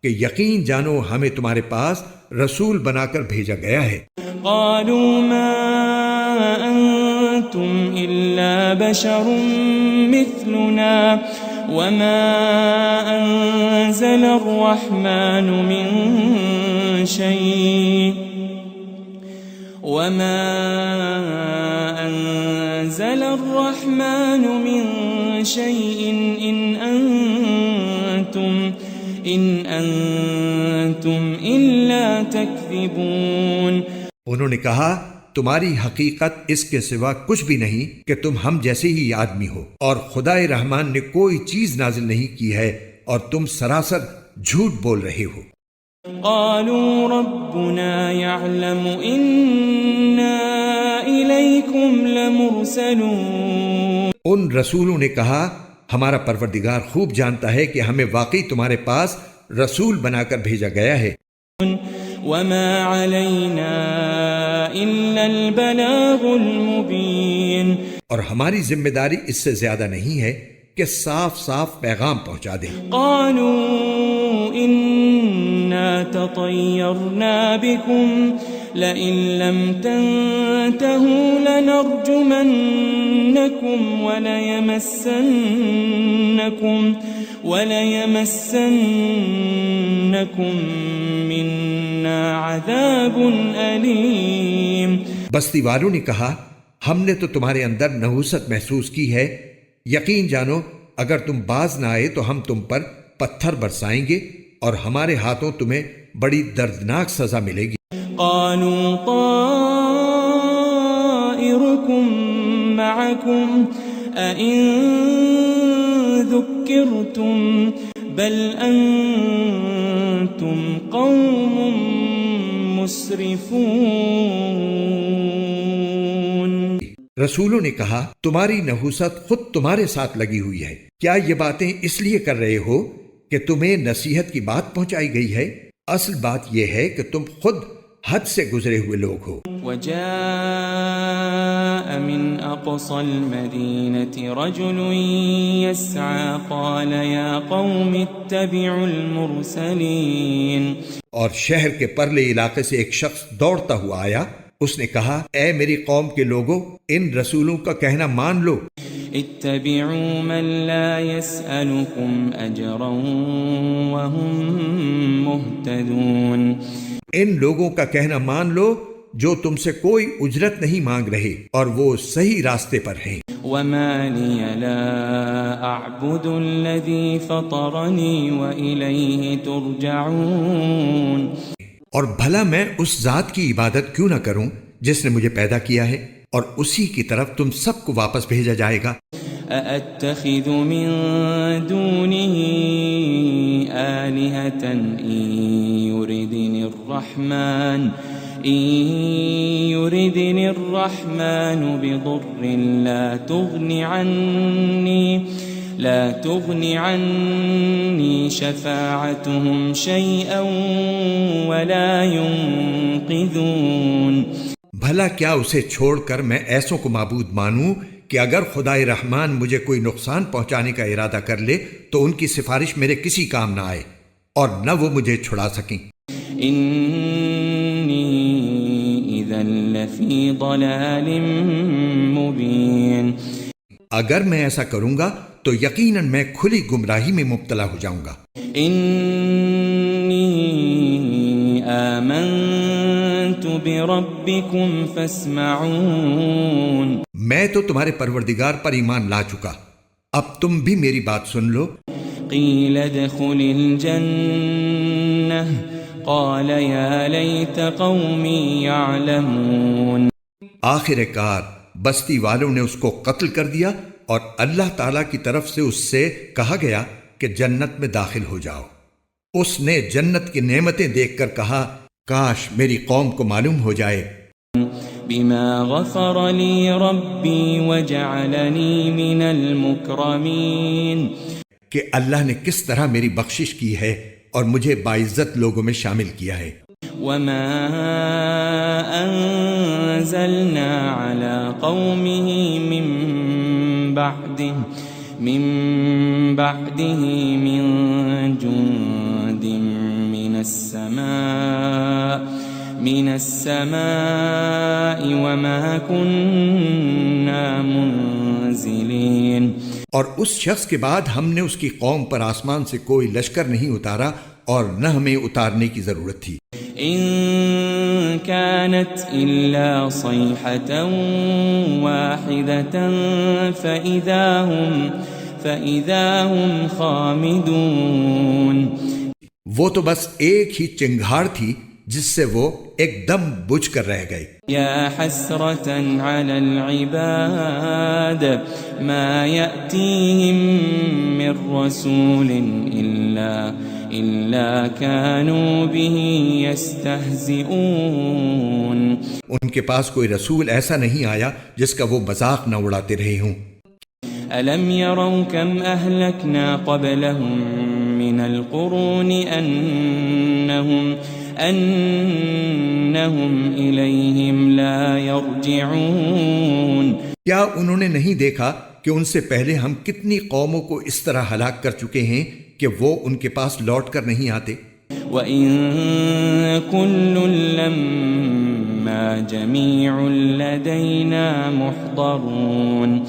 B: کہ یقین جانو ہمیں تمہارے پاس رسول بنا کر بھیجا گیا ہے.
C: قالوا ما انتم الا بشر مثلنا وما انزل الرحمن من شيء إن إن أنتم إلا تكذبون.
B: انہوں نے کہا تمہاری حقیقت اس کے سوا کچھ بھی نہیں کہ تم ہم جیسے ہی آدمی ہو، اور خدائے رحمان نے کوئی چیز نازل نہیں کی ہے اور تم سراسر جھوٹ بول رہے ہو.
C: قالوا ربنا يعلم إنا إليكم لمرسلون.
B: ان رسولوں نے کہا ہمارا پروردگار خوب جانتا ہے کہ ہمیں واقعی تمہارے پاس رسول بنا کر بھیجا گیا ہے.
C: وما علينا إلا البلاغ المبين.
B: اور ہماری ذمہ داری اس سے زیادہ نہیں ہے کہ صاف صاف پیغام پہنچا دیں.
C: قالوا إنا تطيرنا بكم لئن لم تنتهوا لنرجمنكم وليمسنكم منا عذاب أليم.
B: بستی والوں نے کہا ہم نے تو تمہارے اندر نحوست محسوس کی ہے، یقین جانو اگر تم باز نہ آئے تو ہم تم پر پتھر برسائیں گے اور ہمارے ہاتھوں تمہیں بڑی دردناک سزا ملے گی.
C: قالوا طائركم معكم أئن ذكرتم بل أنتم قوم مسرفون.
B: رسولوں نے کہا تمہاری نحوست خود تمہارے ساتھ لگی ہوئی ہے، کیا یہ باتیں اس لیے کر رہے ہو کہ تمہیں نصیحت کی بات پہنچائی گئی ہے؟ اصل بات یہ ہے کہ تم خود حد سے گزرے ہوئے لوگ ہو.
C: وجاء من أقصى المدينة رجل يسعى قال يا قوم اتبعوا المرسلين.
B: اور شہر کے پرلے علاقے سے ایک شخص دوڑتا ہوا آیا، اس نے کہا اے میری قوم کے لوگوں ان رسولوں کا کہنا مان لو.
C: اتبعوا من لا يسألكم أجرا وهم مهتدون.
B: ان لوگوں کا کہنا مان لو جو تم سے کوئی اجرت نہیں مانگ رہے اور وہ صحیح راستے پر ہیں.
C: وما لي لا أعبد الذي فطرني وإليه ترجعون.
B: اور بھلا میں اس ذات کی عبادت کیوں نہ کروں جس نے مجھے پیدا کیا ہے اور اسی کی طرف تم سب کو واپس بھیجا جائے گا.
C: أأتخذ من دونه آلهة إن يردني الرحمن بضر لا تغن عني شفاعتهم شيئا ولا ينقذون.
B: بھلا کیا اسے چھوڑ کر میں ایسوں کو معبود مانوں کہ اگر خدائے رحمان مجھے کوئی نقصان پہنچانے کا ارادہ کر لے تو ان کی سفارش میرے کسی کام نہ آئے اور نہ وہ مجھے چھڑا سکیں.
C: انی اذا لفی ضلال مبین.
B: اگر میں ایسا کروں گا تو یقیناً میں کھلی گمراہی میں مبتلا ہو جاؤں گا.
C: انی آمنت بربکم فاسمعون.
B: میں تو تمہارے پروردگار پر ایمان لا چکا، اب تم بھی میری بات سن لو.
C: قیل ادخل الجنہ قال یا لیت قومی یعلمون.
B: آخر کار بستی والوں نے اس کو قتل کر دیا اور اللہ تعالیٰ کی طرف سے اس سے کہا گیا کہ جنت میں داخل ہو جاؤ. اس نے جنت کی نعمتیں دیکھ کر کہا کاش میری قوم کو معلوم ہو جائے.
C: بما غفر لی ربی وجعلنی من المکرمین.
B: کہ اللہ نے کس طرح میری بخشش کی ہے اور مجھے باعزت لوگوں میں شامل کیا ہے.
C: وما انزلنا على قومه من بعده من جند من السماء وما كنا منزلين.
B: اور اس شخص کے بعد ہم نے اس کی قوم پر آسمان سے کوئی لشکر نہیں اتارا اور نہ ہمیں اتارنے کی ضرورت تھی.
C: ان كانت الا صيحة واحدة فإذا هم خامدون.
B: وہ تو بس ایک ہی چنگھاڑ تھی جس سے وہ ایک دم بجھ کر رہ گئے۔
C: یا حسرة على العباد ما يأتيهم من رسول إلا كانوا به يستهزئون۔
B: ان کے پاس کوئی رسول ایسا نہیں آیا جس کا وہ مذاق نہ اڑاتے رہے ہوں۔
C: ألم يروا كم أهلكنا قبلهم من القرون أنهم إليهم لا يرجعون۔
B: کیا انہوں نے نہیں دیکھا کہ ان سے پہلے ہم کتنی قوموں کو اس طرح ہلاک کر چکے ہیں کہ وہ ان کے پاس لوٹ کر نہیں آتے؟
C: وَإِن كُلٌّ لَّمَّا جَمِيعٌ لَّدَيْنَا مُحْضَرُونَ۔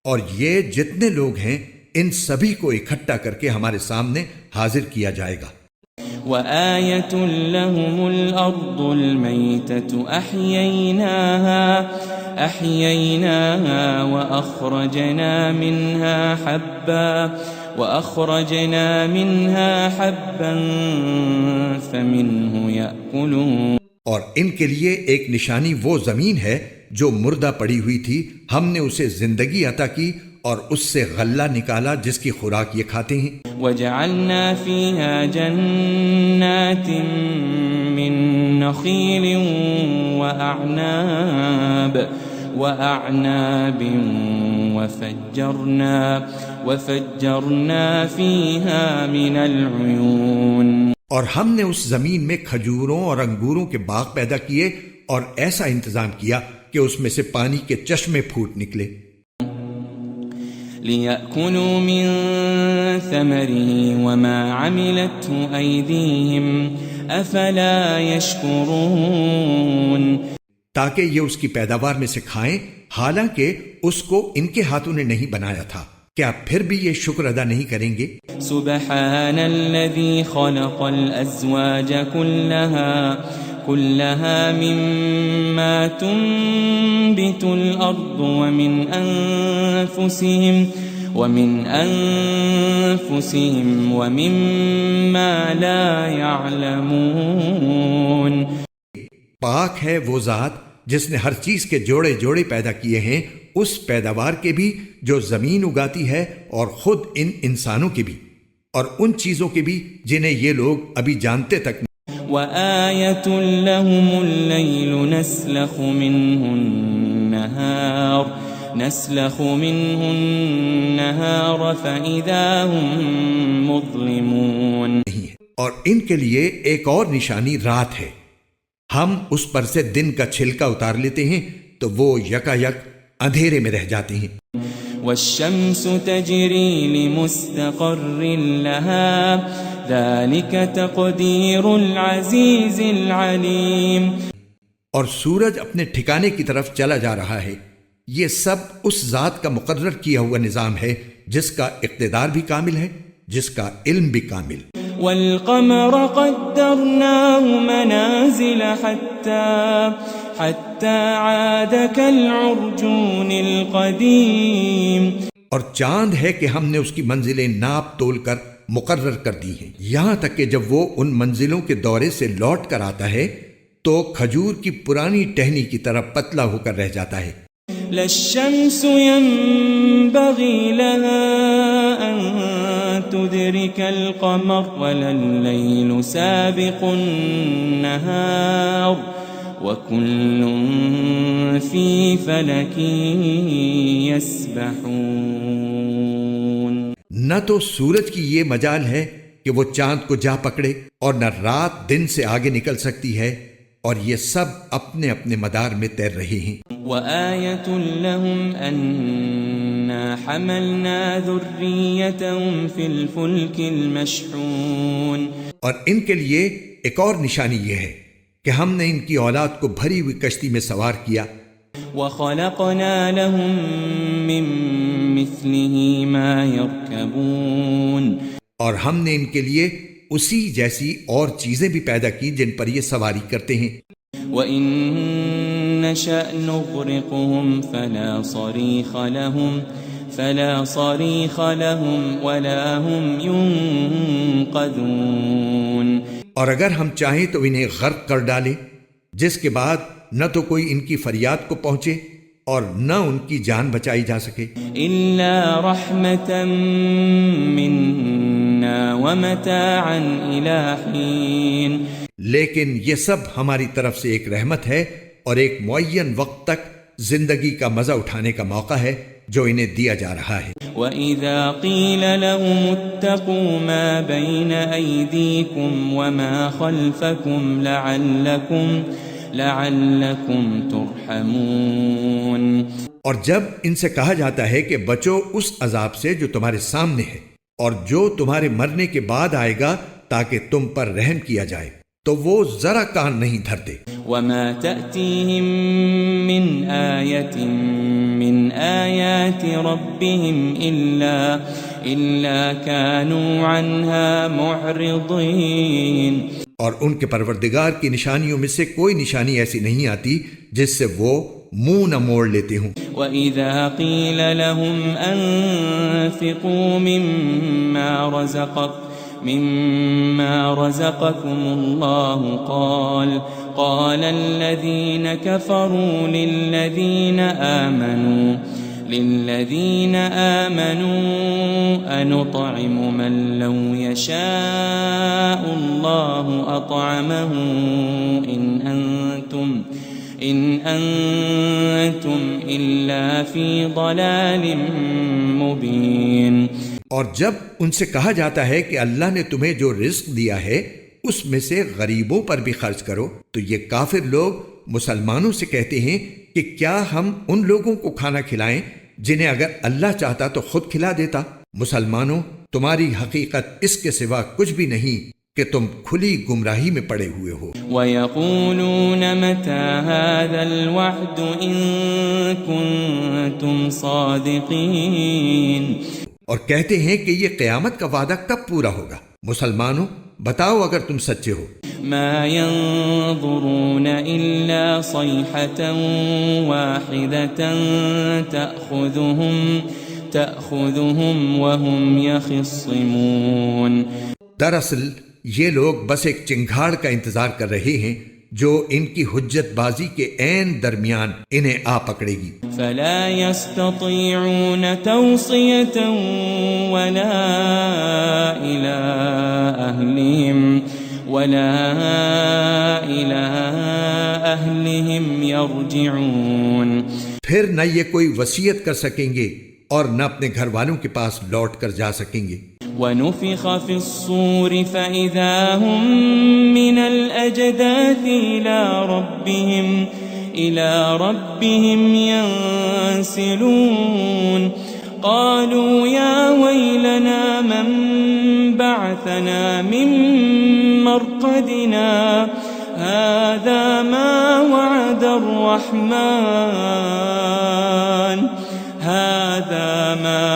C: اور یہ جتنے لوگ ہیں ان سبھی کو اکٹھا کر کے ہمارے سامنے حاضر کیا جائے گا۔ وَآيَةٌ لَّهُمُ الْأَرْضُ الْمَيْتَةُ أَحْيَيْنَاهَا وَأَخْرَجْنَا مِنْهَا حَبًّا فَمِنْهُ يَأْكُلُونَ۔
B: اور ان کے لیے ایک نشانی وہ زمین ہے جو مردہ پڑی ہوئی تھی، ہم نے اسے زندگی عطا کی اور اس سے غلہ نکالا جس کی خوراک یہ کھاتے ہیں۔
C: وَجَعَلْنَا فِيهَا جَنَّاتٍ مِّن نَّخِيلٍ وَأَعْنَابٍ وَفَجَّرْنَا فِيهَا مِنَ الْعُيُونِ۔
B: اور ہم نے اس زمین میں کھجوروں اور انگوروں کے باغ پیدا کیے اور ایسا انتظام کیا کہ اس میں سے پانی کے چشمے پھوٹ نکلے۔
C: لِيَأْكُلُوا مِن ثَمَرِهِ وَمَا عَمِلَتْهُ أَيْدِيهِمْ أَفَلَا يَشْكُرُونَ۔
B: تاکہ یہ اس کی پیداوار میں سے کھائیں، حالانکہ اس کو ان کے ہاتھوں نے نہیں بنایا تھا، کیا پھر بھی یہ شکر ادا نہیں کریں گے؟
C: سبحان الذي خلق الأزواج كلها مما تنبت الأرض ومن أنفسهم ومما لا يعلمون۔
B: پاک ہے وہ ذات جس نے ہر چیز کے جوڑے جوڑے پیدا کیے ہیں، اس پیداوار کے بھی جو زمین اگاتی ہے اور خود ان انسانوں کے بھی، اور ان چیزوں کے بھی جنہیں یہ لوگ ابھی جانتے تک نہیں۔
C: وَآيَةٌ لَّهُمُ اللَّيْلُ نَسْلَخُ مِنْهُ النَّهَارَ فَإِذَا هُم مُظْلِمُونَ۔
B: اور ان کے لیے ایک اور نشانی رات ہے، ہم اس پر سے دن کا چھلکا اتار لیتے ہیں تو وہ یکا یک اندھیرے میں رہ جاتے ہیں۔
C: وَالشَّمْسُ تَجْرِي لِمُسْتَقَرٍّ لَهَا ذَلِكَ تَقْدِيرُ الْعَزِيزِ الْعَلِيمِ۔ اور سورج اپنے ٹھکانے کی طرف چلا جا رہا ہے، یہ سب اس ذات کا مقرر کیا ہوا نظام ہے جس کا اقتدار بھی کامل ہے، جس کا علم بھی کامل۔ وَالْقَمَرَ قَدَّرْنَاهُ مَنَازِلَ حَتَّى عَادَ كَالْعُرْجُونِ الْقَدِيمِ۔ اور چاند ہے کہ ہم نے اس کی منزلیں ناپ تول کر مقرر کر دی ہیں، یہاں تک کہ جب وہ ان منزلوں کے دورے سے لوٹ کر آتا ہے تو کھجور کی پرانی ٹہنی کی طرح پتلا ہو کر رہ جاتا ہے۔ لَلشَّمْسُ يَنبَغِي لَهَا أَن تُدْرِكَ الْقَمَرَ وَلَا اللَّيْلُ سَابِقُ النَّهَارِ وَكُلٌّ فِي فَلَكٍ يَسْبَحُونَ۔
B: نہ تو سورج کی یہ مجال ہے کہ وہ چاند کو جا پکڑے اور نہ رات دن سے آگے نکل سکتی ہے، اور یہ سب اپنے اپنے مدار میں تیر رہے ہیں۔
C: وَآيَةٌ لَّهُمْ أَنَّا حَمَلْنَا ذُرِّيَّتَهُمْ فِي الْفُلْكِ الْمَشْحُونِ۔ اور ان کے لیے ایک اور نشانی یہ ہے کہ ہم نے ان کی اولاد کو بھری ہوئی کشتی میں سوار کیا۔ وَخَلَقْنَا لَهُم مِّن مِّثْلِهِ مَا يَرْكَبُونَ۔ اور ہم نے ان کے لیے اسی جیسی اور چیزیں بھی پیدا کی جن پر یہ سواری کرتے ہیں۔ وَإِن نَّشَأْ نُغْرِقْهُمْ فَلَا صَرِيخَ لَهُمْ فلا صريخ لهم ولا هم ينقذون.
B: اور اگر ہم چاہیں تو انہیں غرق کر ڈالیں، جس کے بعد نہ تو کوئی ان کی فریاد کو پہنچے اور نہ ان کی جان بچائی جا سکے.
C: إلا رحمة منا ومتاعا إلى حين.
B: لیکن یہ سب ہماری طرف سے ایک رحمت ہے اور ایک معین وقت تک زندگی کا مزہ اٹھانے کا موقع ہے جو انہیں دیا جا رہا ہے.
C: وَإِذَا قِيلَ لَهُمُ اتَّقُوا مَا بَيْنَ أَيْدِيكُمْ وَمَا خَلْفَكُمْ لَعَلَّكُمْ تُرْحَمُونَ.
B: اور جب ان سے کہا جاتا ہے کہ بچو اس عذاب سے جو تمہارے سامنے ہے اور جو تمہارے مرنے کے بعد آئے گا تاکہ تم پر رحم کیا جائے، تو وہ ذرا کان نہیں دھرتے.
C: وَمَا تَأْتِيهِم مِّنْ آيَةٍ مِّنْ آيَاتِ رَبِّهِمْ إِلَّا كَانُوا عَنْهَا مُعْرِضِينَ.
B: اور ان کے پروردگار کی نشانیوں میں سے کوئی نشانی ایسی نہیں آتی جس سے وہ منہ نہ موڑ لیتے ہوں.
C: وَإِذَا قِيلَ لَهُمْ أَنفِقُوا مِمَّا رَزَقَكُمُ اللَّهُ قَالَ الَّذِينَ كَفَرُوا لِلَّذِينَ آمَنُوا أَنُطْعِمُ مَن لَّوْ يَشَاءُ اللَّهُ أَطْعَمَهُ إِنْ أَنْتُمْ إِلَّا فِي ضَلَالٍ مُبِينٍ.
B: اور جب ان سے کہا جاتا ہے کہ اللہ نے تمہیں جو رزق دیا ہے اس میں سے غریبوں پر بھی خرچ کرو، تو یہ کافر لوگ مسلمانوں سے کہتے ہیں کہ کیا ہم ان لوگوں کو کھانا کھلائیں جنہیں اگر اللہ چاہتا تو خود کھلا دیتا. مسلمانوں، تمہاری حقیقت اس کے سوا کچھ بھی نہیں کہ تم کھلی گمراہی میں پڑے ہوئے ہو.
C: وَيَقُولُونَ مَتَى هَذَا الْوَعْدُ إِن كُنتُمْ صَادِقِينَ.
B: اور کہتے ہیں کہ یہ قیامت کا وعدہ کب پورا ہوگا؟ مسلمانوں بتاؤ اگر تم سچے ہو.
C: ما ينظرون إلا صيحة واحدة تأخذهم وهم يخصمون.
B: دراصل یہ لوگ بس ایک چنگھاڑ کا انتظار کر رہے ہیں جو ان کی حجت بازی کے عین درمیان انہیں آ پکڑے گی.
C: فلا يستطيعون توصية ولا إلى أهلهم يرجعون.
B: پھر نہ یہ کوئی وصیت کر سکیں گے اور نہ اپنے گھر والوں کے پاس لوٹ کر جا سکیں گے.
C: ونفخ في الصور فإذا هم من الأجداث إلى ربهم ينسلون. قالوا يا ويلنا من بعثنا من مرقدنا هذا ما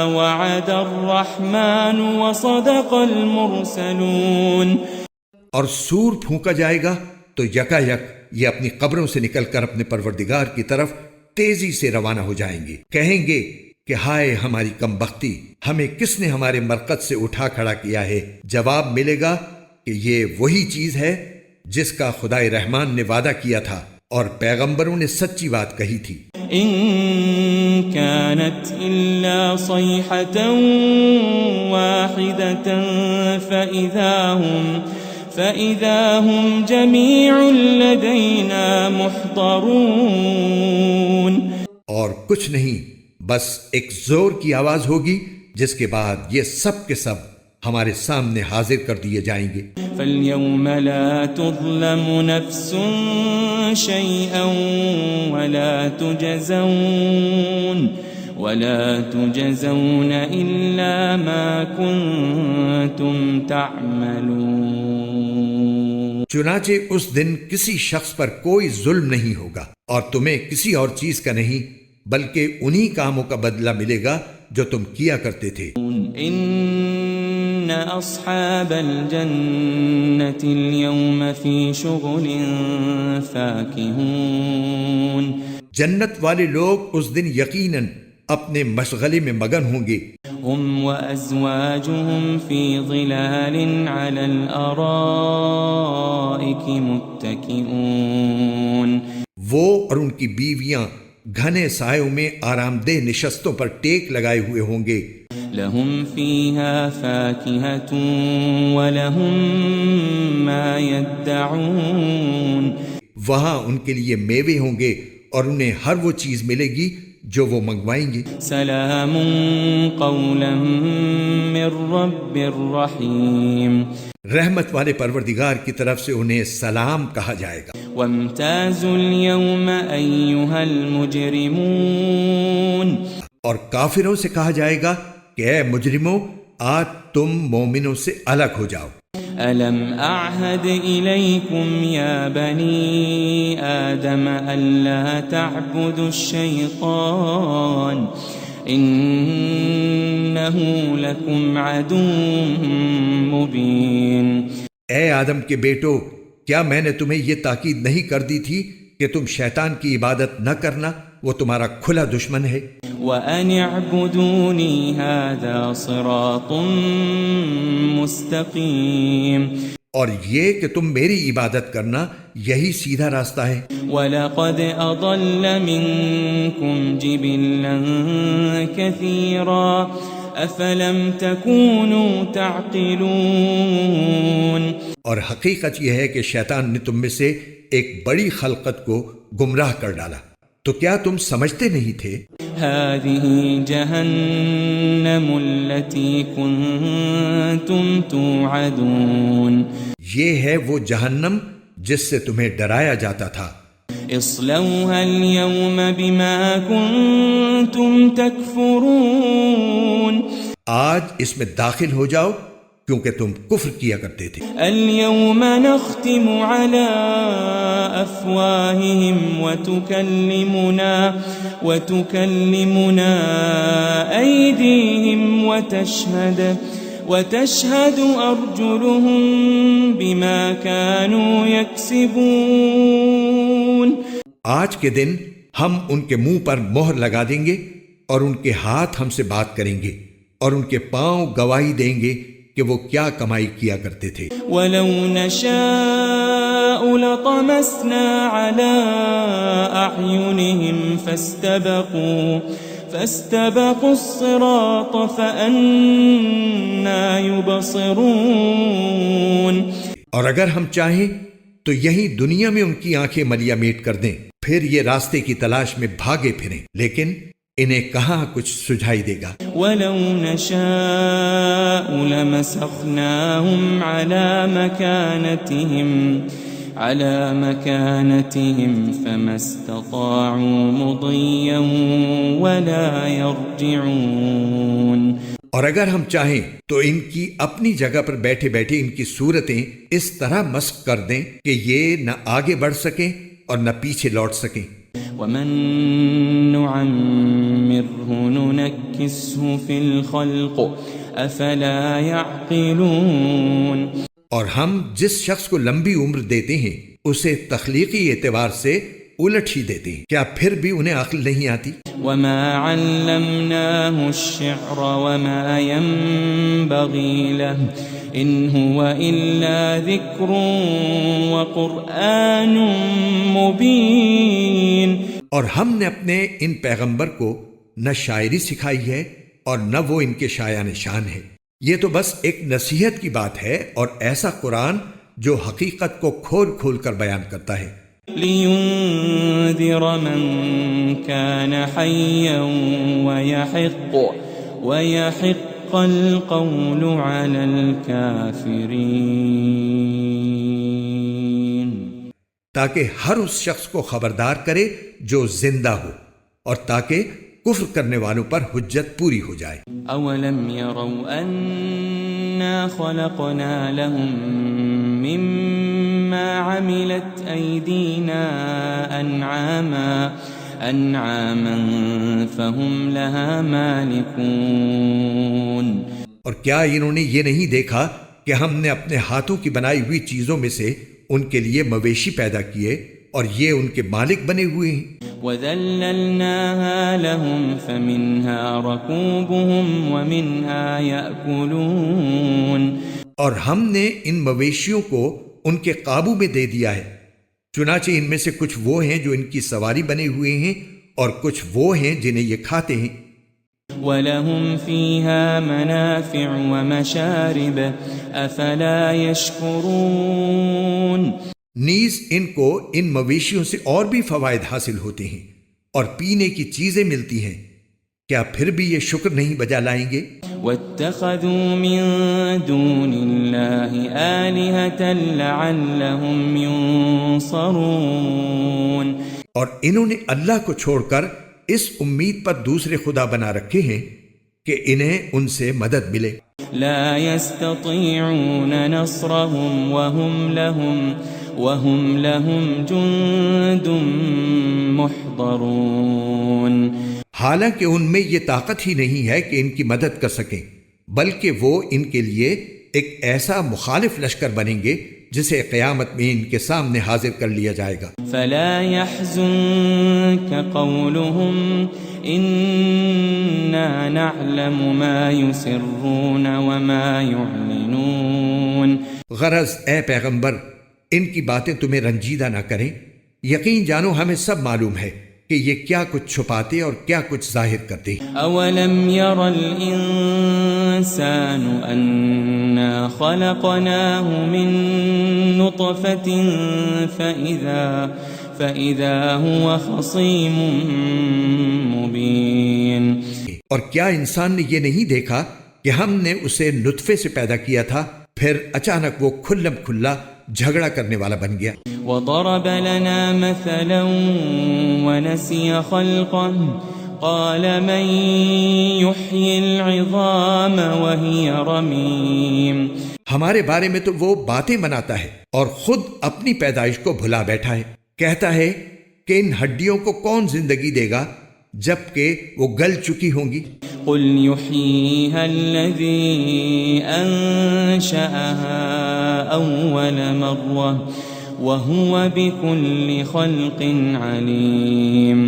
C: وعد الرحمن وصدق المرسلون.
B: اور سور پھونکا جائے گا تو یکا یک یہ اپنی قبروں سے نکل کر اپنے پروردگار کی طرف تیزی سے روانہ ہو جائیں گے. کہیں گے کہ ہائے ہماری کم بختی، ہمیں کس نے ہمارے مرقد سے اٹھا کھڑا کیا ہے؟ جواب ملے گا کہ یہ وہی چیز ہے جس کا خدائے رحمان نے وعدہ کیا تھا اور پیغمبروں نے سچی بات کہی تھی.
C: إن كانت إلا صيحة واحدة فإذا هم جميع لدينا محضرون.
B: اور کچھ نہیں، بس ایک زور کی آواز ہوگی جس کے بعد یہ سب کے سب ہمارے سامنے حاضر کر دیے جائیں گے.
C: فَالْيَوْمَ لَا تُظْلَمُ نَفْسٌ شَيْئًا وَلَا تُجَزَوْنَ إِلَّا مَا كُنتُمْ تَعْمَلُونَ.
B: چنانچہ اس دن کسی شخص پر کوئی ظلم نہیں ہوگا اور تمہیں کسی اور چیز کا نہیں بلکہ انہی کاموں کا بدلہ ملے گا جو تم کیا کرتے تھے.
C: ان اصحاب الجنة اليوم في شغل فاكهون.
B: جنت والے لوگ اس دن یقیناً اپنے مشغلے میں مگن ہوں گے.
C: هم وأزواجهم في ظلال على الأرائك متكئون.
B: وہ اور ان کی بیویاں گھنے سایوں میں آرام دہ نشستوں پر ٹیک لگائے ہوئے ہوں گے.
C: لهم فيها فاكهة ولهم ما يدعون.
B: وہاں ان کے لیے میوے ہوں گے اور انہیں ہر وہ چیز ملے گی جو وہ منگوائیں گے.
C: سلام قولا من رب رحیم.
B: رحمت والے پروردگار کی طرف سے انہیں سلام کہا جائے گا.
C: وامتازوا اليوم أيها المجرمون.
B: اور کافروں سے کہا جائے گا کہ اے مجرموں، آج تم مومنوں سے الگ ہو جاؤ.
C: ألم أعهد إليكم يا بني آدم ألا تعبدوا الشيطان إنه لكم عدو مبين.
B: اے آدم کے بیٹو، کیا میں نے تمہیں یہ تاکید نہیں کر دی تھی کہ تم شیطان کی عبادت نہ کرنا، وہ تمہارا کھلا دشمن ہے.
C: وَأَنِ اعْبُدُونِي هَذَا صِرَاطٌ مُسْتَقِيمٌ.
B: اور یہ کہ تم میری عبادت کرنا، یہی سیدھا راستہ ہے.
C: وَلَقَدْ أَضَلَّ مِنْكُمْ جِبِلًّا كَثِيرًا أَفَلَمْ تَكُونُوا تَعْقِلُونَ.
B: اور حقیقت یہ ہے کہ شیطان نے تم میں سے ایک بڑی خلقت کو گمراہ کر ڈالا، تو کیا تم سمجھتے نہیں تھے؟
C: هذه جهنم التي كنتم توعدون.
B: یہ ہے وہ جہنم جس سے تمہیں ڈرایا جاتا تھا.
C: اصلوها اليوم بما كنتم تكفرون.
B: آج اس میں داخل ہو جاؤ کیونکہ تم کفر کیا کرتے تھے.
C: اليوم نختم على أفواههم وتكلمنا أيديهم وتشهد أرجلهم بما كانوا يكسبون.
B: آج کے دن ہم ان کے منہ پر مہر لگا دیں گے اور ان کے ہاتھ ہم سے بات کریں گے اور ان کے پاؤں گواہی دیں گے کہ وہ کیا کمائی کیا کرتے تھے.
C: وَلَوْ نَشَاءُ لَطَمَسْنَا عَلَىٰ أَعْيُنِهِمْ فَاسْتَبَقُوا الصِّرَاطَ فَأَنَّىٰ يُبْصِرُونَ.
B: اور اگر ہم چاہیں تو یہی دنیا میں ان کی آنکھیں ملیا میٹ کر دیں، پھر یہ راستے کی تلاش میں بھاگے پھریں، لیکن انہیں کہاں کچھ سجھائی دے گا.
C: وَلَوْ نَشَاءُ لَمَسَخْنَاهُمْ عَلَى مَكَانَتِهِمْ فَمَا اسْتَطَاعُوا مُضِيًّا وَلَا يَرْجِعُونَ.
B: اور اگر ہم چاہیں تو ان کی اپنی جگہ پر بیٹھے بیٹھے ان کی صورتیں اس طرح مسخ کر دیں کہ یہ نہ آگے بڑھ سکیں اور نہ پیچھے لوٹ سکیں.
C: وَمَن نُعَمِّرْهُ نُنَكِّسْهُ فِي الْخَلْقِ أَفَلَا يَعْقِلُونَ. اور ہم جس شخص کو لمبی عمر دیتے ہیں اسے تخلیقی اعتبار سے الٹ ہی دیتے ہیں، کیا پھر بھی انہیں عقل نہیں آتی؟ وَمَا عَلَّمْنَاهُ الشِّعْرَ وَمَا يَنبَغِي لَهُ إِنْ هُوَ إِلَّا ذِكْرٌ وَقُرْآنٌ مُبِينٌ. اور ہم نے اپنے ان پیغمبر کو نہ شاعری سکھائی ہے اور نہ وہ ان کے شایان شان ہے، یہ تو بس ایک نصیحت کی بات ہے اور ایسا قرآن جو حقیقت کو کھول کھول کر بیان کرتا ہے. لِيُنذِرَ مَن كَانَ حَيًّا وَيَحِقَّ الْقَوْلُ عَلَى الْكَافِرِينَ.
B: تاکہ ہر اس شخص کو خبردار کرے جو زندہ ہو اور تاکہ کفر کرنے والوں پر حجت پوری ہو جائے.
C: اولم يروا انا خلقنا لهم مما عملت ايدينا انعاما فهم لها مالكون.
B: اور کیا انہوں نے یہ نہیں دیکھا کہ ہم نے اپنے ہاتھوں کی بنائی ہوئی چیزوں میں سے ان کے لیے مویشی پیدا کیے اور یہ ان کے مالک بنے ہوئے ہیں۔
C: وَذَلَّلْنَاهَا لَهُمْ فَمِنْهَا رَكُوبُهُمْ وَمِنْهَا يَأْكُلُونَ،
B: اور ہم نے ان مویشیوں کو ان کے قابو میں دے دیا ہے، چنانچہ ان میں سے کچھ وہ ہیں جو ان کی سواری بنے ہوئے ہیں اور کچھ وہ ہیں جنہیں یہ کھاتے ہیں۔
C: وَلَهُمْ فِيهَا مَنَافِعُ وَمَشَارِبُ أَفَلَا يَشْكُرُونَ،
B: نیز ان کو ان مویشیوں سے اور بھی فوائد حاصل ہوتے ہیں اور پینے کی چیزیں ملتی ہیں، کیا پھر بھی یہ شکر نہیں بجا لائیں گے؟
C: وَاتَّخَذُوا مِن دُونِ اللَّهِ آلِهَةً لَعَلَّهُمْ يُنصَرُونَ،
B: اور انہوں نے اللہ کو چھوڑ کر اس امید پر دوسرے خدا بنا رکھے ہیں کہ انہیں ان سے مدد ملے۔
C: لا يستطيعون نصرهم وهم لهم جند محضرون،
B: حالانکہ ان میں یہ طاقت ہی نہیں ہے کہ ان کی مدد کر سکیں، بلکہ وہ ان کے لیے ایک ایسا مخالف لشکر بنیں گے جسے قیامت میں ان کے سامنے حاضر کر لیا جائے گا۔
C: فلا يحزنك قولهم إنا نعلم ما يسرون وما يعلنون،
B: غرض اے پیغمبر ان کی باتیں تمہیں رنجیدہ نہ کریں، یقین جانو ہمیں سب معلوم ہے کہ یہ کیا کچھ چھپاتے اور کیا کچھ ظاہر کرتے۔
C: اولم ير الانسان انا خلقناه من نطفة فاذا هو خصيم مبين،
B: اور کیا انسان نے یہ نہیں دیکھا کہ ہم نے اسے نطفے سے پیدا کیا تھا، پھر اچانک وہ کھلم کھلا جھگڑا کرنے والا بن گیا۔
C: وضرب لنا مثلا ونسي خلقه قال من يحيي العظام وهي رميم،
B: ہمارے بارے میں تو وہ باتیں بناتا ہے اور خود اپنی پیدائش کو بھلا بیٹھا ہے، کہتا ہے کہ ان ہڈیوں کو کون زندگی دے گا جبکہ وہ گل چکی ہوں گی۔
C: قل يحييها الذي أنشأها أول مرة وهو بكل خلق عليم،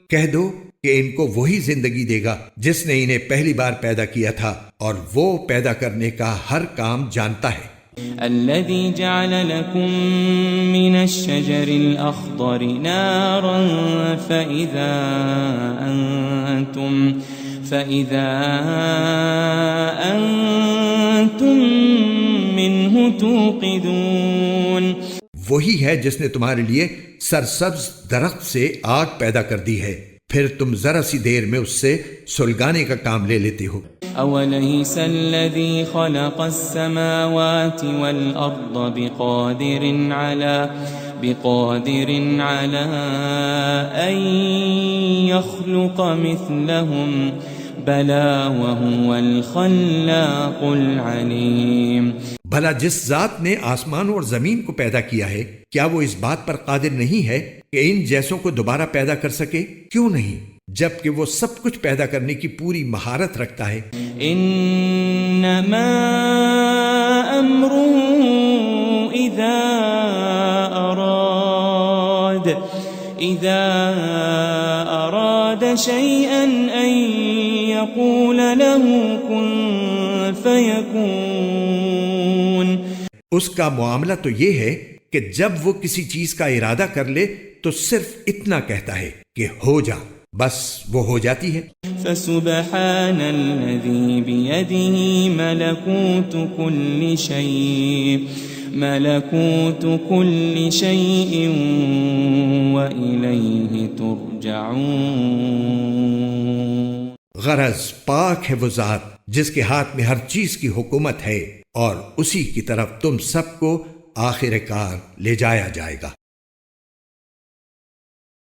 B: کہہ دو کہ ان کو وہی زندگی دے گا جس نے انہیں پہلی بار پیدا کیا تھا اور وہ پیدا کرنے کا ہر کام جانتا ہے۔
C: الذي جعل لكم من الشجر الأخضر نارا فإذا أنتم منه توقدون،
B: وہی ہے جس نے تمہارے لیے سرسبز درخت سے آگ پیدا کر دی ہے، پھر تم ذرا سی دیر میں اس سے سلگانے کا کام لے لیتے ہو۔
C: أوليس الذي خلق السماوات والأرض بقادر على أن يخلق مثلهم بلى وهو الخلاق العليم،
B: بھلا جس ذات نے آسمان اور زمین کو پیدا کیا ہے کیا وہ اس بات پر قادر نہیں ہے کہ ان جیسوں کو دوبارہ پیدا کر سکے؟ کیوں نہیں، جبکہ وہ سب کچھ پیدا کرنے کی پوری مہارت رکھتا ہے۔
C: انما امره اذا اراد شيئا ان يقول له كن فيكون،
B: اس کا معاملہ تو یہ ہے کہ جب وہ کسی چیز کا ارادہ کر لے تو صرف اتنا کہتا ہے کہ ہو جا، بس وہ ہو جاتی ہے۔
C: فسبحان الذي بيده ملكوت كل شيء وإليه ترجعون،
B: غرض پاک ہے وہ ذات جس کے ہاتھ میں ہر چیز کی حکومت ہے اور اسی کی طرف تم سب کو آخر کار لے جایا جائے گا۔